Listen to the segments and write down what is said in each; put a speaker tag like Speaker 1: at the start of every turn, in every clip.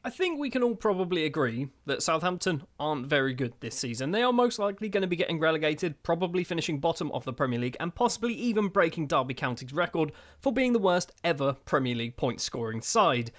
Speaker 1: I think we can all probably agree that Southampton aren't very good this season. They are most likely going to be getting relegated, probably finishing bottom of the Premier League, and possibly even breaking Derby County's record for being the worst ever Premier League point scoring side.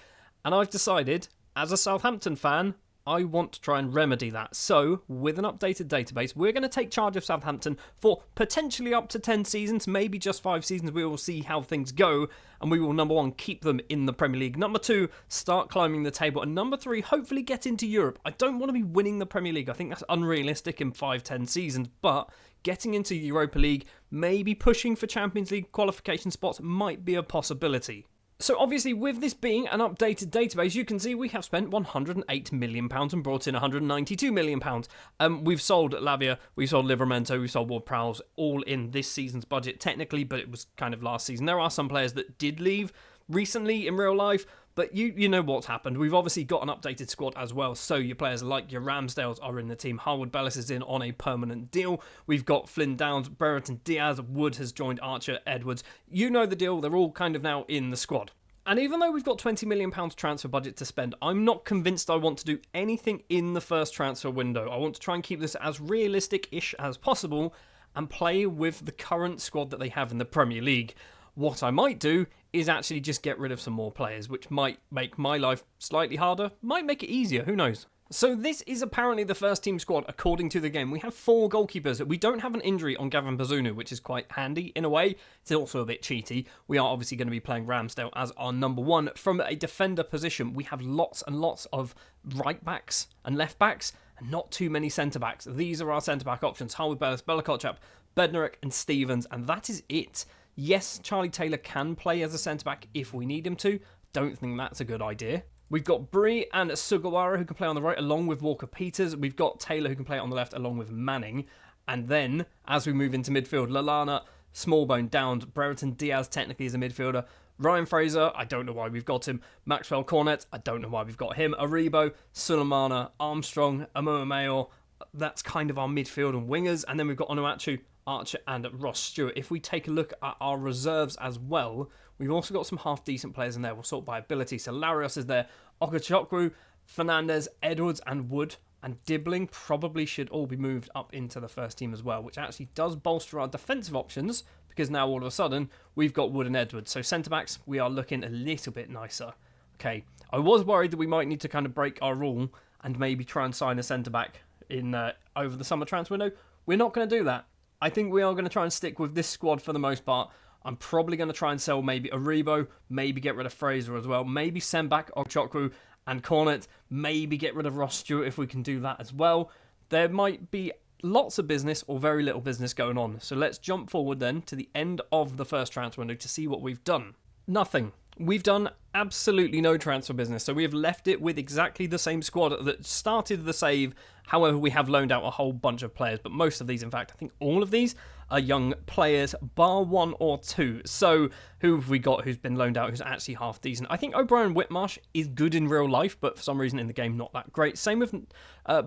Speaker 1: And I've decided, as a Southampton fan, I want to try and remedy that. So, with an updated database, we're going to take charge of Southampton for potentially up to 10 seasons, maybe just 5 seasons. We will see how things go, and we will, number 1, keep them in the Premier League. Number 2, start climbing the table. And number 3, hopefully get into Europe. I don't want to be winning the Premier League. I think that's unrealistic in 5-10 seasons, but getting into Europa League, maybe pushing for Champions League qualification spots might be a possibility. So obviously, with this being an updated database, you can see we have spent £108 million and brought in £192 million. We've sold Lavia, we've sold Livramento, we've sold Ward-Prowse, all in this season's budget technically, but it was kind of last season. There are some players that did leave recently in real life, but you know what's happened. We've obviously got an updated squad as well, so your players like your Ramsdales are in the team. Harwood Bellis is in on a permanent deal. We've got Flynn Downs, Brereton Diaz, Wood has joined Archer, Edwards. You know the deal, they're all kind of now in the squad. And even though we've got £20 million transfer budget to spend, I'm not convinced I want to do anything in the first transfer window. I want to try and keep this as realistic-ish as possible and play with the current squad that they have in the Premier League. What I might do is actually just get rid of some more players, which might make my life slightly harder, might make it easier, who knows. So this is apparently the first team squad according to the game. We have 4 goalkeepers. We don't have an injury on Gavin Bazunu, which is quite handy in a way. It's also a bit cheaty. We are obviously going to be playing Ramsdale as our number 1. From a defender position, we have lots and lots of right backs and left backs and not too many centre backs. These are our centre back options. Harwood Bellis, Bella Kotchap, Bednarek and Stevens, and that is it. Yes, Charlie Taylor can play as a centre-back if we need him to. Don't think that's a good idea. We've got Bree and Sugawara who can play on the right along with Walker-Peters. We've got Taylor who can play on the left along with Manning. And then, as we move into midfield, Lallana, Smallbone, Downs, Brereton Diaz technically is a midfielder. Ryan Fraser, I don't know why we've got him. Maxwell Cornet, I don't know why we've got him. Aribo, Sulemana, Armstrong, Amoa. That's kind of our midfield and wingers. And then we've got Onuachu, Archer and Ross Stewart. If we take a look at our reserves as well, we've also got some half-decent players in there. We'll sort by ability. So Larios is there, Okachukwu, Fernandez, Edwards and Wood and Dibbling probably should all be moved up into the first team as well, which actually does bolster our defensive options because now all of a sudden we've got Wood and Edwards. So centre-backs, we are looking a little bit nicer. Okay, I was worried that we might need to kind of break our rule and maybe try and sign a centre-back in over the summer transfer window. We're not going to do that. I think we are going to try and stick with this squad for the most part. I'm probably going to try and sell maybe Aribo, maybe get rid of Fraser as well, maybe send back Okachukwu and Cornet, maybe get rid of Ross Stewart if we can do that as well. There might be lots of business or very little business going on. So let's jump forward then to the end of the first transfer window to see what we've done. Nothing. We've done absolutely no transfer business, so we have left it with exactly the same squad that started the save. However, we have loaned out a whole bunch of players, but most of these, in fact, I think all of these are young players, bar 1 or 2. So who have we got who's been loaned out who's actually half decent? I think O'Brien Whitmarsh is good in real life, but for some reason in the game not that great. Same with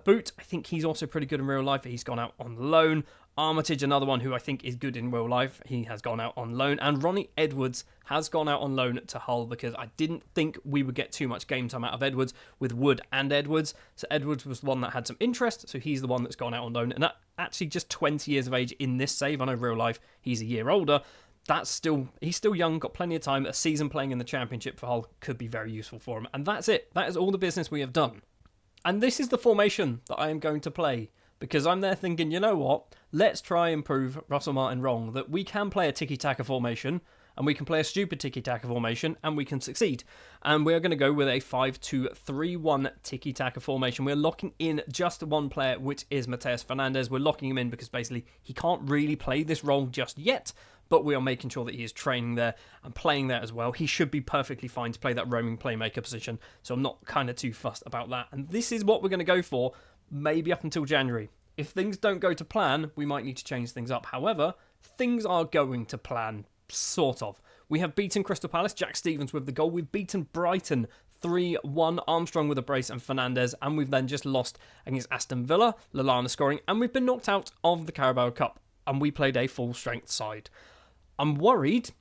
Speaker 1: Boot. I think he's also pretty good in real life, but he's gone out on loan. Armitage, another one who I think is good in real life. He has gone out on loan. And Ronnie Edwards has gone out on loan to Hull because I didn't think we would get too much game time out of Edwards with Wood and Edwards. So Edwards was the one that had some interest, so he's the one that's gone out on loan. And that actually just 20 years of age in this save. I know real life he's a year older. He's still young, got plenty of time. A season playing in the Championship for Hull could be very useful for him. And that's it. That is all the business we have done. And this is the formation that I am going to play. Because I'm there thinking, you know what, let's try and prove Russell Martin wrong, that we can play a tiki-taka formation, and we can play a stupid tiki-taka formation, and we can succeed. And we're going to go with a 5-2-3-1 tiki-taka formation. We're locking in just one player, which is Mateus Fernandez. We're locking him in because basically he can't really play this role just yet, but we are making sure that he is training there and playing there as well. He should be perfectly fine to play that roaming playmaker position, so I'm not kind of too fussed about that. And this is what we're going to go for, maybe up until January. If things don't go to plan, we might need to change things up. However, things are going to plan, sort of. We have beaten Crystal Palace, Jack Stevens with the goal. We've beaten Brighton 3-1, Armstrong with a brace and Fernandez. And we've then just lost against Aston Villa, Lallana scoring. And we've been knocked out of the Carabao Cup. And we played a full-strength side. I'm worried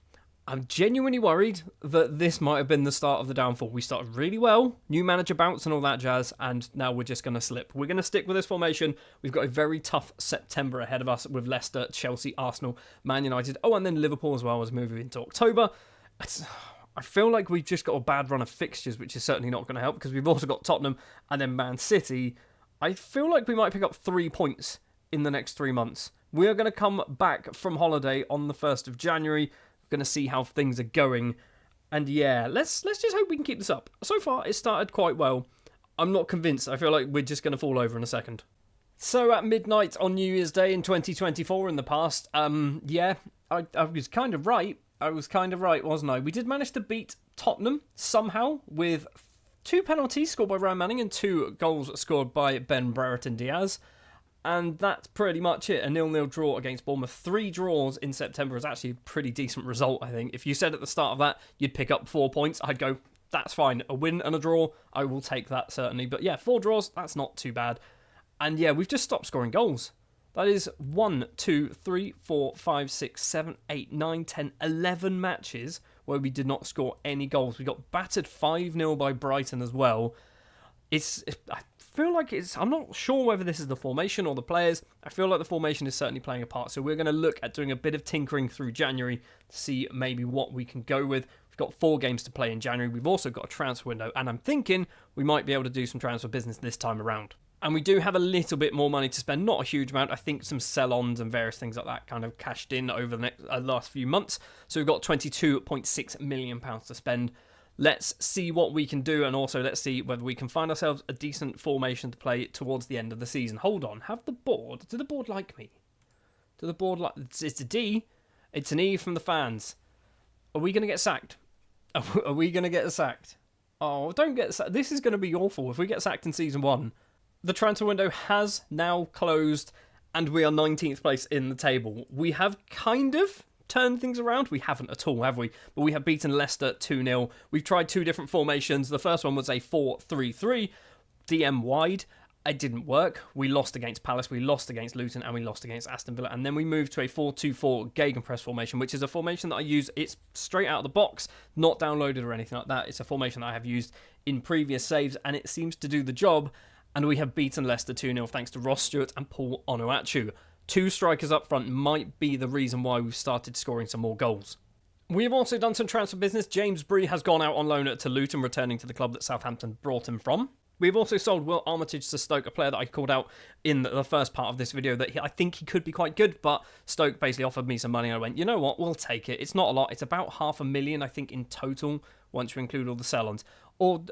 Speaker 1: I'm genuinely worried that this might have been the start of the downfall. We started really well, new manager bounce and all that jazz, and now we're just going to slip. We're going to stick with this formation. We've got a very tough September ahead of us with Leicester, Chelsea, Arsenal, Man United, and then Liverpool as well as moving into October. I feel like we've just got a bad run of fixtures, which is certainly not going to help, because we've also got Tottenham and then Man City. I feel like we might pick up 3 points in the next 3 months. We are going to come back from holiday on the 1st of January. Going to see how things are going, and yeah, let's just hope we can keep this up. So far it started quite well. I'm not convinced. I feel like we're just going to fall over in a second. So at midnight on New Year's Day in 2024 in the past, yeah, I was kind of right. Wasn't I? We did manage to beat Tottenham somehow with 2 penalties scored by Ryan Manning and 2 goals scored by Ben Brereton Diaz. And that's pretty much it. A 0-0 draw against Bournemouth. 3 draws in September is actually a pretty decent result, I think. If you said at the start of that you'd pick up 4 points, I'd go, that's fine. A win and a draw, I will take that, certainly. But yeah, 4 draws, that's not too bad. And yeah, we've just stopped scoring goals. That is 1, 2, 3, 4, 5, 6, 7, 8, 9, 10, 11 matches where we did not score any goals. We got battered 5-0 by Brighton as well. I feel like I'm not sure whether this is the formation or the players. I feel like the formation is certainly playing a part. So we're going to look at doing a bit of tinkering through January to see maybe what we can go with. We've got 4 games to play in January. We've also got a transfer window, and I'm thinking we might be able to do some transfer business this time around. And we do have a little bit more money to spend, not a huge amount. I think some sell-ons and various things like that kind of cashed in over the last few months. So we've got £22.6 million to spend. Let's see what we can do, and also let's see whether we can find ourselves a decent formation to play towards the end of the season. Hold on, did the board like me? It's a D, it's an E from the fans. Are we going to get sacked? Are we going to get sacked? Oh, don't get sacked. This is going to be awful if we get sacked in Season 1. The transfer window has now closed, and we are 19th place in the table. We have kind of turn things around. We haven't at all, have we? But we have beaten Leicester 2-0. We've tried 2 different formations. The first one was a 4-3-3, DM wide. It didn't work. We lost against Palace, we lost against Luton, and we lost against Aston Villa. And then we moved to a 4-2-4 gegenpress formation, which is a formation that I use. It's straight out of the box, not downloaded or anything like that. It's a formation that I have used in previous saves, and it seems to do the job. And we have beaten Leicester 2-0 thanks to Ross Stewart and Paul Onuachu. 2 strikers up front might be the reason why we've started scoring some more goals. We have also done some transfer business. James Bree has gone out on loan to Luton, returning to the club that Southampton brought him from. We've also sold Will Armitage to Stoke, a player that I called out in the first part of this video that I think he could be quite good, but Stoke basically offered me some money and I went, you know what, we'll take it. It's not a lot. It's about $500,000, I think, in total, once you include all the sell-ons, or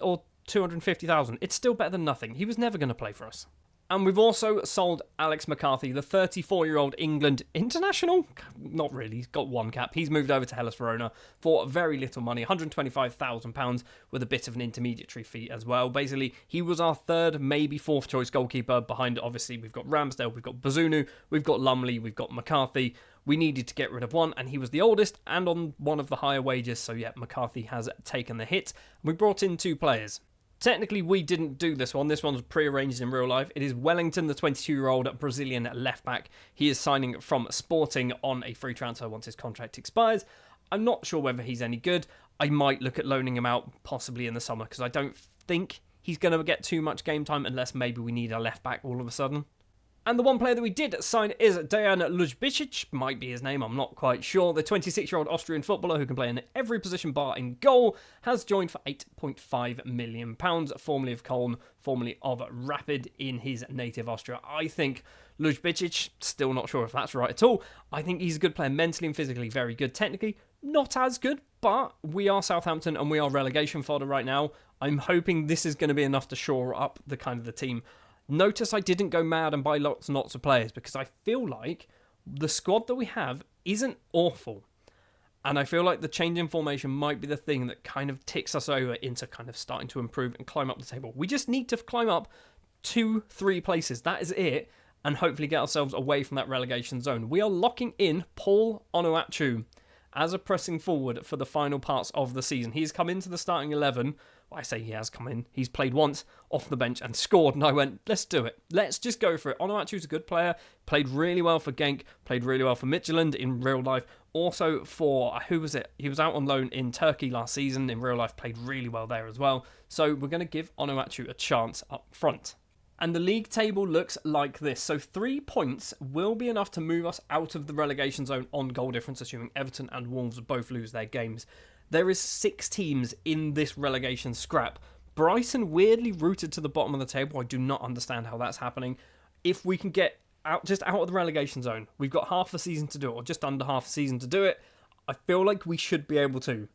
Speaker 1: 250,000. It's still better than nothing. He was never going to play for us. And we've also sold Alex McCarthy, the 34-year-old England international. Not really, he's got 1 cap. He's moved over to Hellas Verona for very little money, £125,000 with a bit of an intermediary fee as well. Basically, he was our 3rd, maybe 4th choice goalkeeper behind, obviously, we've got Ramsdale, we've got Bazunu, we've got Lumley, we've got McCarthy. We needed to get rid of one, and he was the oldest and on one of the higher wages. So yeah, McCarthy has taken the hit. We brought in 2 players. Technically, we didn't do this one. This one was pre-arranged in real life. It is Wellington, the 22-year-old Brazilian left-back. He is signing from Sporting on a free transfer once his contract expires. I'm not sure whether he's any good. I might look at loaning him out possibly in the summer because I don't think he's going to get too much game time unless maybe we need a left-back all of a sudden. And the one player that we did sign is Dejan Lujbicic, might be his name, I'm not quite sure. The 26-year-old Austrian footballer who can play in every position bar in goal has joined for £8.5 million, formerly of Köln, formerly of Rapid in his native Austria. I think Lujbicic, still not sure if that's right at all. I think he's a good player, mentally and physically very good. Technically, not as good, but we are Southampton and we are relegation fodder right now. I'm hoping this is going to be enough to shore up the kind of the team. Notice I didn't go mad and buy lots and lots of players because I feel like the squad that we have isn't awful. And I feel like the change in formation might be the thing that kind of ticks us over into kind of starting to improve and climb up the table. We just need to climb up 2-3 places. That is it. And hopefully get ourselves away from that relegation zone. We are locking in Paul Onuachu as a pressing forward for the final parts of the season. He's come into the starting 11 I say he has come in. He's played once off the bench and scored, and I went, let's do it. Let's just go for it. Onuachu's a good player. Played really well for Genk. Played really well for Midtjylland in real life. Also for, who was it? He was out on loan in Turkey last season. In real life, played really well there as well. So we're going to give Onuachu a chance up front. And the league table looks like this. So 3 points will be enough to move us out of the relegation zone on goal difference, assuming Everton and Wolves both lose their games. There is 6 teams in this relegation scrap. Brighton weirdly rooted to the bottom of the table. I do not understand how that's happening. If we can get out of the relegation zone, we've got half a season to do it, or just under half a season to do it. I feel like we should be able to.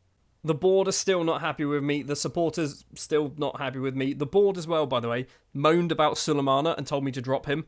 Speaker 1: The board are still not happy with me. The supporters still not happy with me. The board as well, by the way, moaned about Sulemana and told me to drop him.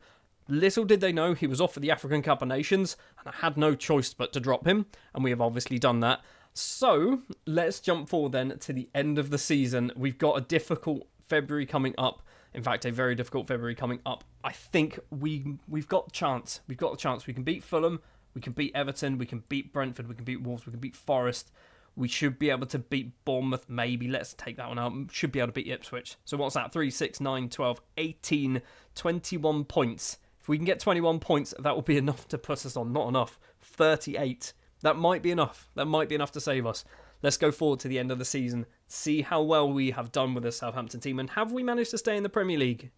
Speaker 1: Little did they know he was off for the African Cup of Nations, and I had no choice but to drop him, and we have obviously done that. So, let's jump forward then to the end of the season. We've got a difficult February coming up. In fact, a very difficult February coming up. I think we've got a chance. We've got a chance. We can beat Fulham. We can beat Everton. We can beat Brentford. We can beat Wolves. We can beat Forest. We should be able to beat Bournemouth, maybe. Let's take that one out. Should be able to beat Ipswich. So what's that? 3, 6, 9, 12, 18, 21 points. If we can get 21 points, that will be enough to put us on. Not enough. 38. That might be enough. That might be enough to save us. Let's go forward to the end of the season, see how well we have done with the Southampton team, and have we managed to stay in the Premier League?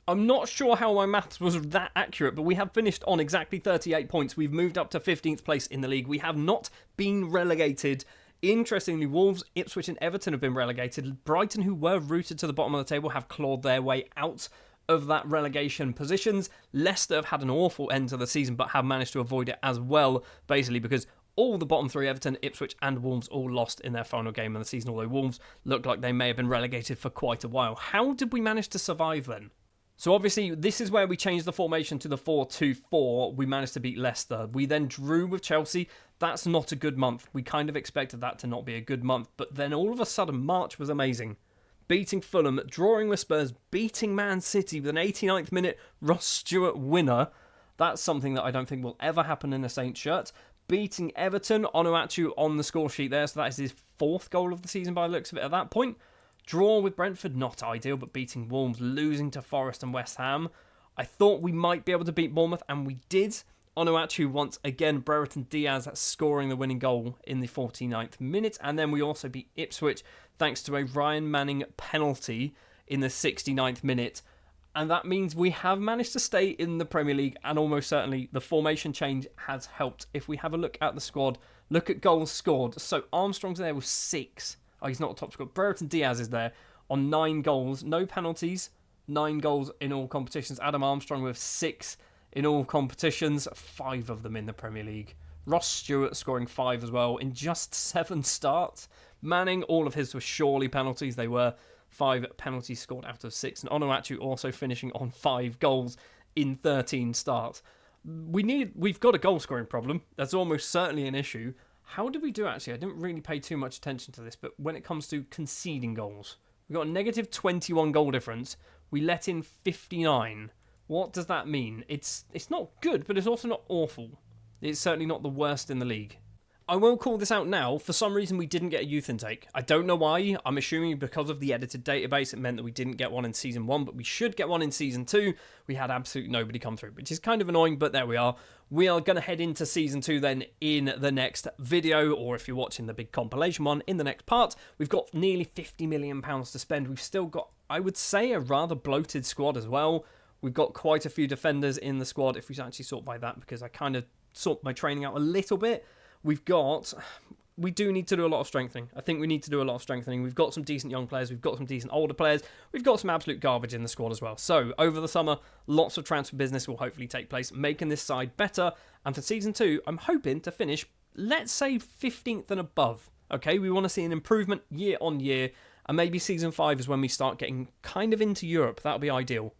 Speaker 1: I'm not sure how my maths was that accurate, but we have finished on exactly 38 points. We've moved up to 15th place in the league. We have not been relegated. Interestingly, Wolves, Ipswich and Everton have been relegated. Brighton, who were rooted to the bottom of the table, have clawed their way out of that relegation positions. Leicester have had an awful end to the season, but have managed to avoid it as well, basically because all the bottom 3, Everton, Ipswich and Wolves, all lost in their final game of the season, although Wolves looked like they may have been relegated for quite a while. How did we manage to survive then? So obviously, this is where we changed the formation to the 4-2-4. We managed to beat Leicester. We then drew with Chelsea. That's not a good month. We kind of expected that to not be a good month. But then all of a sudden, March was amazing. Beating Fulham, drawing with Spurs, beating Man City with an 89th minute Ross Stewart winner. That's something that I don't think will ever happen in a Saints shirt. Beating Everton, Onuachu on the score sheet there, so that is his 4th goal of the season by the looks of it at that point. Draw with Brentford, not ideal, but beating Wolves, losing to Forest and West Ham. I thought we might be able to beat Bournemouth, and we did. Onuachu once again, Brereton Diaz scoring the winning goal in the 49th minute, and then we also beat Ipswich thanks to a Ryan Manning penalty in the 69th minute. And that means we have managed to stay in the Premier League, and almost certainly the formation change has helped. If we have a look at the squad, look at goals scored. So Armstrong's there with 6. Oh, he's not a top scorer. Brereton Diaz is there on 9 goals. No penalties. 9 goals in all competitions. Adam Armstrong with 6 in all competitions. 5 of them in the Premier League. Ross Stewart scoring 5 as well in just 7 starts. Manning, all of his were surely penalties. They were 5 penalties scored out of 6. And Onuachu also finishing on 5 goals in 13 starts. We've got a goal scoring problem. That's almost certainly an issue. How did we do actually? I didn't really pay too much attention to this, but when it comes to conceding goals, we got a negative 21 goal difference. We let in 59. What does that mean? It's not good, but it's also not awful. It's certainly not the worst in the league. I will call this out now. For some reason, we didn't get a youth intake. I don't know why. I'm assuming because of the edited database, it meant that we didn't get one in Season 1, but we should get one in Season 2. We had absolutely nobody come through, which is kind of annoying, but there we are. We are going to head into Season 2 then in the next video, or if you're watching the big compilation one, in the next part. We've got nearly £50 million to spend. We've still got, I would say, a rather bloated squad as well. We've got quite a few defenders in the squad, if we actually sort by that, because I kind of sort my training out a little bit. We do need to do a lot of strengthening. I think we need to do a lot of strengthening. We've got some decent young players. We've got some decent older players. We've got some absolute garbage in the squad as well. So, over the summer, lots of transfer business will hopefully take place, making this side better. And for Season 2, I'm hoping to finish, let's say, 15th and above. Okay, we want to see an improvement year on year. And maybe Season 5 is when we start getting kind of into Europe. That'll be ideal.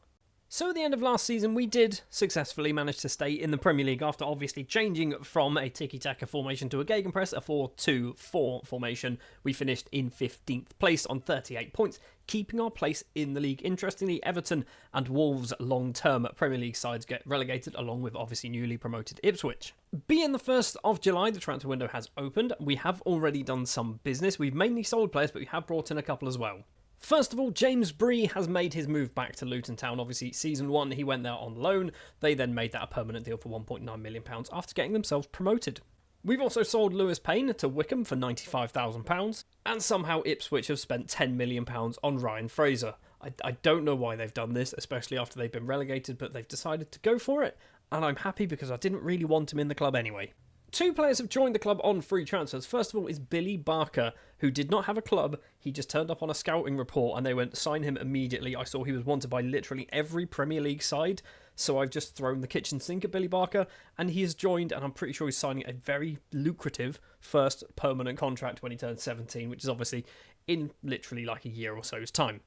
Speaker 1: So at the end of last season, we did successfully manage to stay in the Premier League after obviously changing from a tiki-taka formation to a gegenpress, a 4-2-4 formation. We finished in 15th place on 38 points, keeping our place in the league. Interestingly, Everton and Wolves long-term Premier League sides get relegated, along with obviously newly promoted Ipswich. Being the 1st of July, the transfer window has opened. We have already done some business. We've mainly sold players, but we have brought in a couple as well. First of all, James Bree has made his move back to Luton Town. Obviously, season 1, he went there on loan. They then made that a permanent deal for £1.9 million after getting themselves promoted. We've also sold Lewis Payne to Wickham for £95,000, and somehow Ipswich have spent £10 million on Ryan Fraser. I don't know why they've done this, especially after they've been relegated, but they've decided to go for it, and I'm happy because I didn't really want him in the club anyway. 2 players have joined the club on free transfers. First of all is Billy Barker, who did not have a club. He just turned up on a scouting report and they went, sign him immediately. I saw he was wanted by literally every Premier League side, so I've just thrown the kitchen sink at Billy Barker, and he has joined, and I'm pretty sure he's signing a very lucrative first permanent contract when he turns 17, which is obviously in literally like a year or so's time.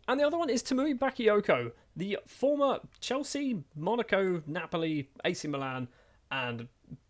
Speaker 1: And the other one is Tamui Bakayoko, the former Chelsea, Monaco, Napoli, AC Milan, and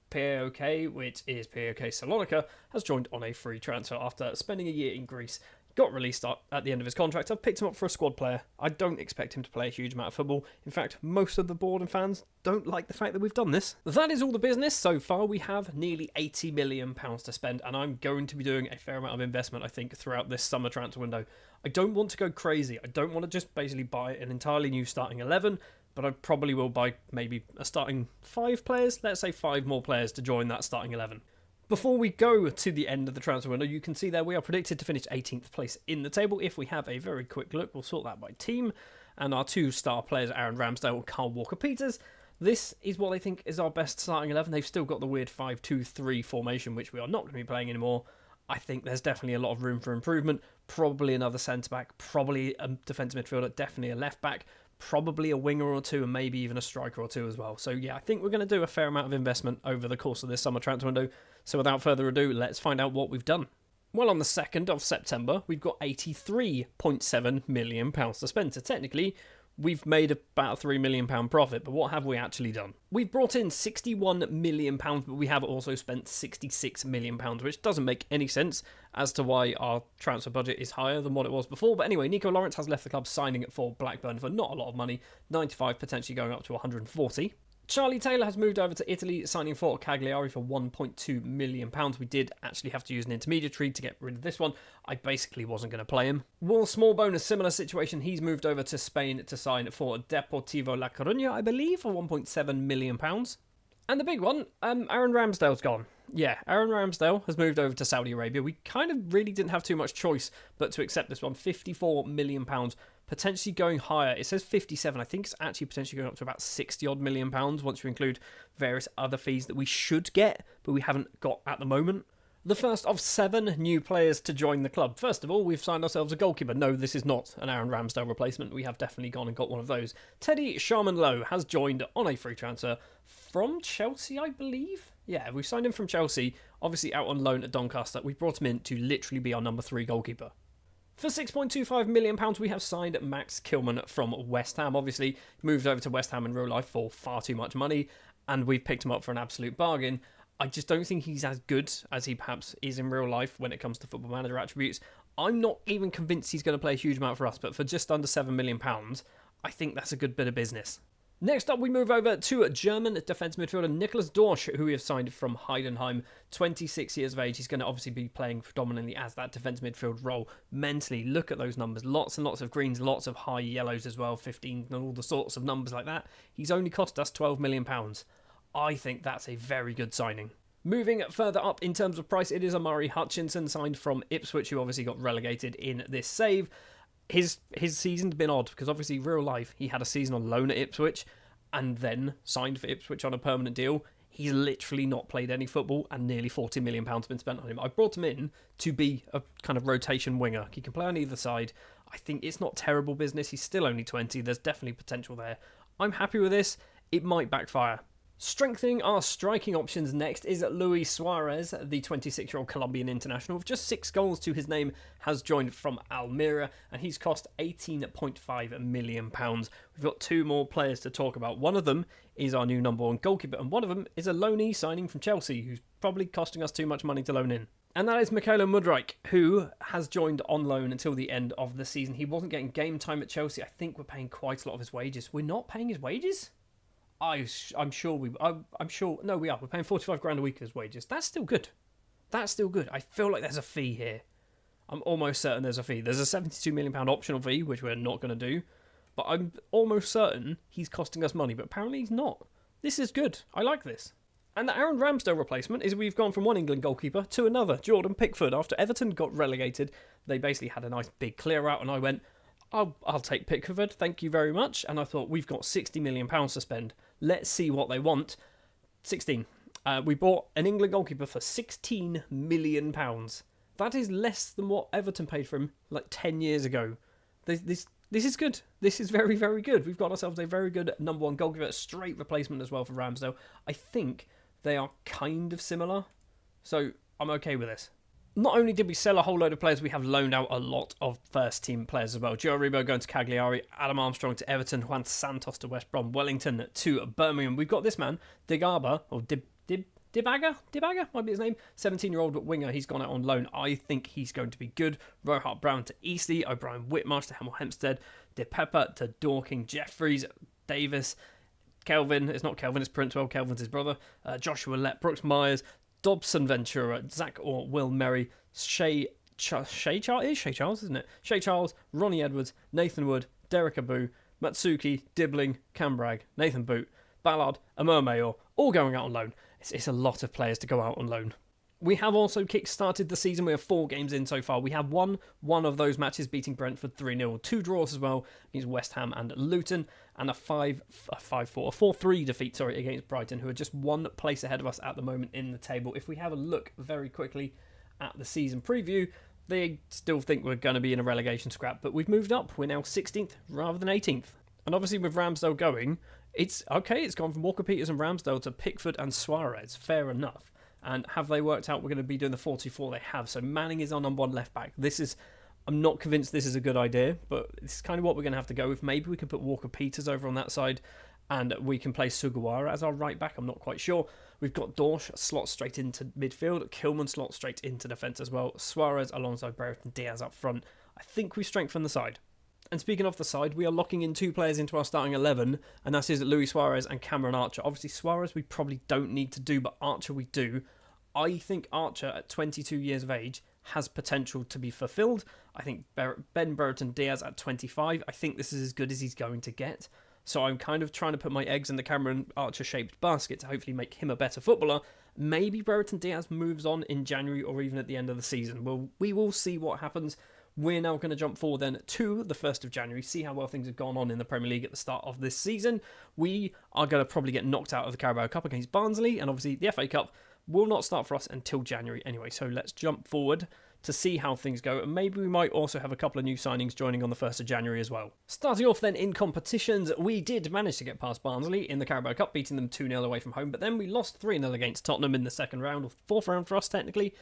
Speaker 1: PAOK, which is PAOK Salonika, has joined on a free transfer after spending a year in Greece. Got released at the end of his contract. I've picked him up for a squad player. I don't expect him to play a huge amount of football. In fact, most of the board and fans don't like the fact that we've done this. That is all the business. So far, we have nearly £80 million to spend, and I'm going to be doing a fair amount of investment, I think, throughout this summer transfer window. I don't want to go crazy. I don't want to just basically buy an entirely new starting 11, but I probably will buy maybe a starting 5 players. Let's say 5 more players to join that starting 11. Before we go to the end of the transfer window, you can see there we are predicted to finish 18th place in the table. If we have a very quick look, we'll sort that by team. And our 2 star players, Aaron Ramsdale and Carl Walker-Peters. This is what I think is our best starting 11. They've still got the weird 5-2-3 formation, which we are not going to be playing anymore. I think there's definitely a lot of room for improvement. Probably another centre-back, probably a defensive midfielder, definitely a left-back, probably a winger or 2, and maybe even a striker or 2 as well. So yeah, I think we're going to do a fair amount of investment over the course of this summer transfer window. So without further ado, let's find out what we've done. Well, on the 2nd of September, we've got £83.7 million to spend. So technically, we've made about a £3 million profit, but what have we actually done? We've brought in £61 million, but we have also spent £66 million, which doesn't make any sense as to why our transfer budget is higher than what it was before. But anyway, Nico Lawrence has left the club, signing it for Blackburn for not a lot of money, 95, potentially going up to 140. Charlie Taylor has moved over to Italy, signing for Cagliari for £1.2 million. We did actually have to use an intermediary to get rid of this one. I basically wasn't going to play him. Will Smallbone, a similar situation. He's moved over to Spain to sign for Deportivo La Coruña, I believe, for £1.7 million. And the big one, Aaron Ramsdale's gone. Yeah, Aaron Ramsdale has moved over to Saudi Arabia. We kind of really didn't have too much choice but to accept this one. £54 million, potentially going higher. It says 57. I think it's actually potentially going up to about 60 odd million pounds once you include various other fees that we should get, but we haven't got at the moment. The first of 7 new players to join the club. First of all, we've signed ourselves a goalkeeper. No, this is not an Aaron Ramsdale replacement. We have definitely gone and got one of those. Teddy Sharman-Lowe has joined on a free transfer from Chelsea, I believe. Yeah, we've signed him from Chelsea, obviously out on loan at Doncaster. We brought him in to literally be our number 3 goalkeeper. For £6.25 million, we have signed Max Kilman from West Ham. Obviously, moved over to West Ham in real life for far too much money, and we've picked him up for an absolute bargain. I just don't think he's as good as he perhaps is in real life when it comes to Football Manager attributes. I'm not even convinced he's going to play a huge amount for us, but for just under £7 million, I think that's a good bit of business. Next up, we move over to German defence midfielder Nicholas Dorsch, who we have signed from Heidenheim, 26 years of age. He's going to obviously be playing predominantly as that defence midfield role. Mentally, look at those numbers. Lots and lots of greens, lots of high yellows as well, 15 and all the sorts of numbers like that. He's only cost us £12 million. I think that's a very good signing. Moving further up in terms of price, it is Amari Hutchinson, signed from Ipswich, who obviously got relegated in this save. His season's been odd because obviously real life he had a season on loan at Ipswich and then signed for Ipswich on a permanent deal. He's literally not played any football and nearly £40 million has been spent on him. I brought him in to be a kind of rotation winger. He can play on either side. I think it's not terrible business. He's still only 20. There's definitely potential there. I'm happy with this. It might backfire. Strengthening our striking options next is Luis Suarez, the 26-year-old Colombian international with just 6 goals to his name, has joined from Almeria, and he's cost £18.5 million. We've got 2 more players to talk about. One of them is our new number 1 goalkeeper, and one of them is a loanee signing from Chelsea, who's probably costing us too much money to loan in. And that is Mykhailo Mudryk, who has joined on loan until the end of the season. He wasn't getting game time at Chelsea. I think we're paying quite a lot of his wages. We're not paying his wages? I'm sure no, we are. We're paying 45 grand a week as wages. That's still good. I feel like there's a fee here. I'm almost certain there's a fee. There's a £72 million optional fee, which we're not going to do. But I'm almost certain he's costing us money. But apparently he's not. This is good. I like this. And the Aaron Ramsdale replacement is we've gone from one England goalkeeper to another, Jordan Pickford. After Everton got relegated, they basically had a nice big clear out, and I went, I'll take Pickford, thank you very much. And I thought, we've got £60 million to spend. Let's see what they want. 16. We bought an England goalkeeper for £16 million. That is less than what Everton paid for him like 10 years ago. This is good. This is very, very good. We've got ourselves a very good number one goalkeeper, a straight replacement as well for Ramsdale. I think they are kind of similar, so I'm okay with this. Not only did we sell a whole load of players, we have loaned out a lot of first-team players as well. Joe Aribo going to Cagliari, Adam Armstrong to Everton, Juan Santos to West Brom, Wellington to Birmingham. We've got this man, Dibaga, might be his name, 17-year-old winger. He's gone out on loan. I think he's going to be good. Rohart Brown to Eastleigh, O'Brien Whitmarsh to Hemel Hempstead, De Pepper to Dorking, Jeffries, Davis, Kelvin. It's not Kelvin, it's Princewell. Kelvin's his brother. Joshua Lett, Brooks Myers, Dobson Ventura, Zach or Will Merry, Shea Charles, isn't it? Shea Charles, Ronnie Edwards, Nathan Wood, Derek Abu, Matsuki, Dibbling, Cambrag, Nathan Boot, Ballard, Amur Mayor, all going out on loan. It's a lot of players to go out on loan. We have also kick-started the season. We have 4 games in so far. We have won one of those matches, beating Brentford 3-0. 2 draws as well against West Ham and Luton, and a 4-3 defeat, against Brighton, who are just 1 place ahead of us at the moment in the table. If we have a look very quickly at the season preview, they still think we're going to be in a relegation scrap, but we've moved up. We're now 16th rather than 18th. And obviously with Ramsdale going, it's okay. It's gone from Walker-Peters and Ramsdale to Pickford and Suarez. Fair enough. And have they worked out we're going to be doing the 4-2-4? They have. So Manning is our number 1 left back. I'm not convinced this is a good idea, but it's kind of what we're going to have to go with. Maybe we could put Walker-Peters over on that side, and we can play Sugawara as our right back. I'm not quite sure. We've got Dorsch slot straight into midfield. Kilman slot straight into defence as well. Suarez alongside Brereton Diaz up front. I think we strengthen the side. And speaking of the side, we are locking in 2 players into our starting 11, and that is Luis Suarez and Cameron Archer. Obviously, Suarez we probably don't need to do, but Archer we do. I think Archer, at 22 years of age, has potential to be fulfilled. I think Ben Brereton Diaz at 25, I think this is as good as he's going to get. So I'm kind of trying to put my eggs in the Cameron Archer-shaped basket to hopefully make him a better footballer. Maybe Brereton Diaz moves on in January or even at the end of the season. We will see what happens. We're now going to jump forward then to the 1st of January, see how well things have gone on in the Premier League at the start of this season. We are going to probably get knocked out of the Carabao Cup against Barnsley, and obviously the FA Cup will not start for us until January anyway. So let's jump forward to see how things go, and maybe we might also have a couple of new signings joining on the 1st of January as well. Starting off then in competitions, we did manage to get past Barnsley in the Carabao Cup, beating them 2-0 away from home, but then we lost 3-0 against Tottenham in the second round, or 4th round for us technically,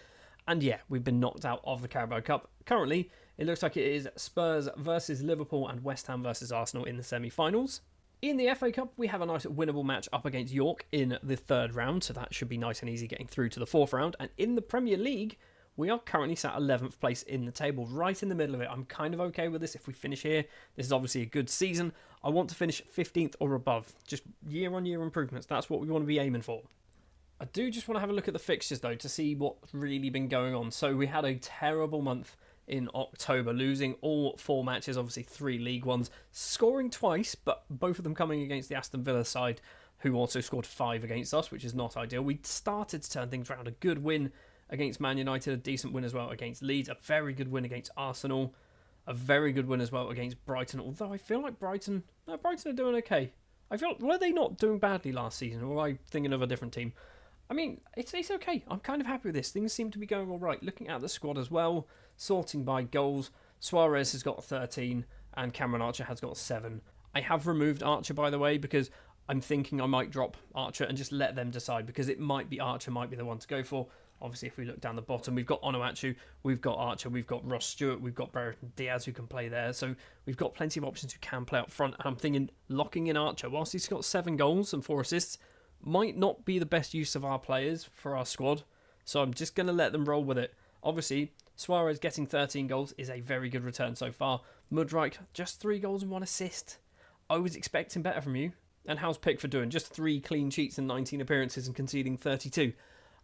Speaker 1: and yeah, we've been knocked out of the Carabao Cup. Currently, it looks like it is Spurs versus Liverpool and West Ham versus Arsenal in the semi-finals. In the FA Cup, we have a nice winnable match up against York in the 3rd round, so that should be nice and easy getting through to the 4th round. And in the Premier League, we are currently sat 11th place in the table, right in the middle of it. I'm kind of okay with this if we finish here. This is obviously a good season. I want to finish 15th or above. Just year-on-year improvements. That's what we want to be aiming for. I do just want to have a look at the fixtures, though, to see what's really been going on. So we had a terrible month in October, losing all 4 matches, obviously 3 League Ones, scoring twice, but both of them coming against the Aston Villa side, who also scored 5 against us, which is not ideal. We started to turn things around. A good win against Man United, a decent win as well against Leeds, a very good win against Arsenal, a very good win as well against Brighton, although I feel like Brighton are doing okay. Were they not doing badly last season, or am I thinking of a different team? I mean, it's okay. I'm kind of happy with this. Things seem to be going all right. Looking at the squad as well, sorting by goals, Suarez has got 13 and Cameron Archer has got 7. I have removed Archer, by the way, because I'm thinking I might drop Archer and just let them decide, because it might be Archer might be the one to go for. Obviously, if we look down the bottom, we've got Onuachu, we've got Archer, we've got Ross Stewart, we've got Brereton Diaz who can play there. So we've got plenty of options who can play up front. And I'm thinking locking in Archer, whilst he's got 7 goals and 4 assists, might not be the best use of our players for our squad. So I'm just going to let them roll with it. Obviously, Suarez getting 13 goals is a very good return so far. Mudryk, just 3 goals and 1 assist. I was expecting better from you. And how's Pickford doing? Just 3 clean sheets and 19 appearances and conceding 32.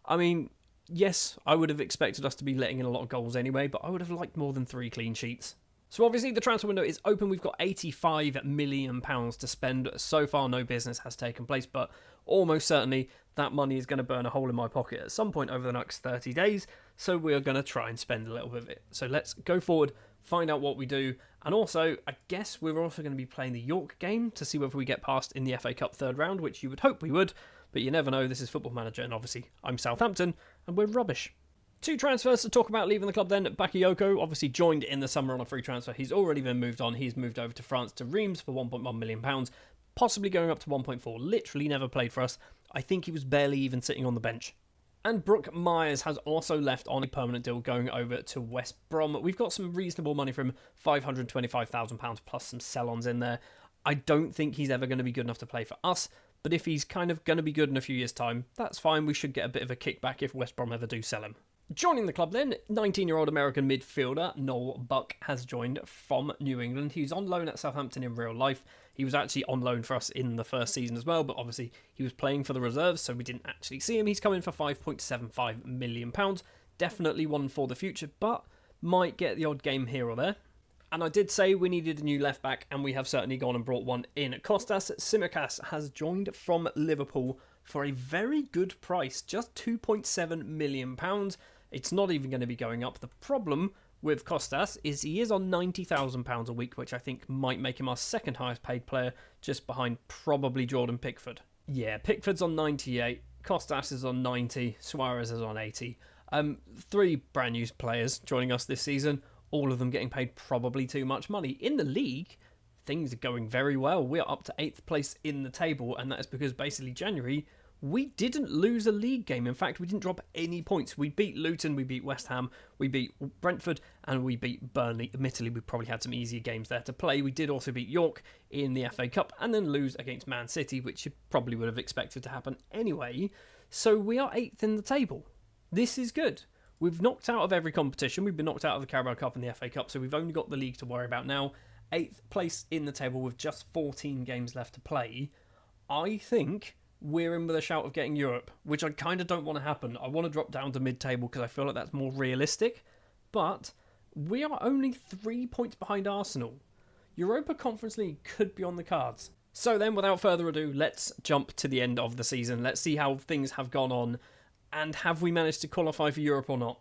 Speaker 1: I mean, Yes, I would have expected us to be letting in a lot of goals anyway, but I would have liked more than 3 clean sheets. So obviously the transfer window is open. We've got £85 million to spend. So far no business has taken place, but almost certainly that money is going to burn a hole in my pocket at some point over the next 30 days. So we're going to try and spend a little bit of it. So let's go forward, find out what we do. And also, I guess we're also going to be playing the York game to see whether we get past in the FA Cup third round, which you would hope we would. But you never know, this is Football Manager, and obviously I'm Southampton, and we're rubbish. 2 transfers to talk about leaving the club then. Bakayoko obviously joined in the summer on a free transfer. He's already been moved on. He's moved over to France to Reims for £1.1 million, possibly going up to 1.4. Literally never played for us. I think he was barely even sitting on the bench. And Brooke Myers has also left on a permanent deal going over to West Brom. We've got some reasonable money from £525,000 plus some sell-ons in there. I don't think he's ever going to be good enough to play for us, but if he's kind of going to be good in a few years' time, that's fine. We should get a bit of a kickback if West Brom ever do sell him. Joining the club then, 19-year-old American midfielder Noel Buck has joined from New England. He's on loan at Southampton in real life. He was actually on loan for us in the first season as well, but obviously he was playing for the reserves, so we didn't actually see him. He's coming for £5.75 million. Definitely one for the future, but might get the odd game here or there. And I did say we needed a new left-back, and we have certainly gone and brought one in. Kostas Tsimikas has joined from Liverpool for a very good price, just £2.7 million. It's not even going to be going up. The problem with Kostas is he is on £90,000 a week, which I think might make him our second highest paid player, just behind probably Jordan Pickford. Yeah, Pickford's on 98, Kostas is on 90, Suarez is on 80. 3 brand new players joining us this season, all of them getting paid probably too much money. In the league, things are going very well. We are up to 8th place in the table, and that is because basically January, we didn't lose a league game. In fact, we didn't drop any points. We beat Luton, we beat West Ham, we beat Brentford, and we beat Burnley. Admittedly, we probably had some easier games there to play. We did also beat York in the FA Cup and then lose against Man City, which you probably would have expected to happen anyway. So we are 8th in the table. This is good. We've knocked out of every competition. We've been knocked out of the Carabao Cup and the FA Cup, so we've only got the league to worry about now. 8th place in the table with just 14 games left to play. I think we're in with a shout of getting Europe, which I kind of don't want to happen. I want to drop down to mid-table because I feel like that's more realistic. But we are only 3 points behind Arsenal. Europa Conference League could be on the cards. So then, without further ado, let's jump to the end of the season. Let's see how things have gone on. And have we managed to qualify for Europe or not?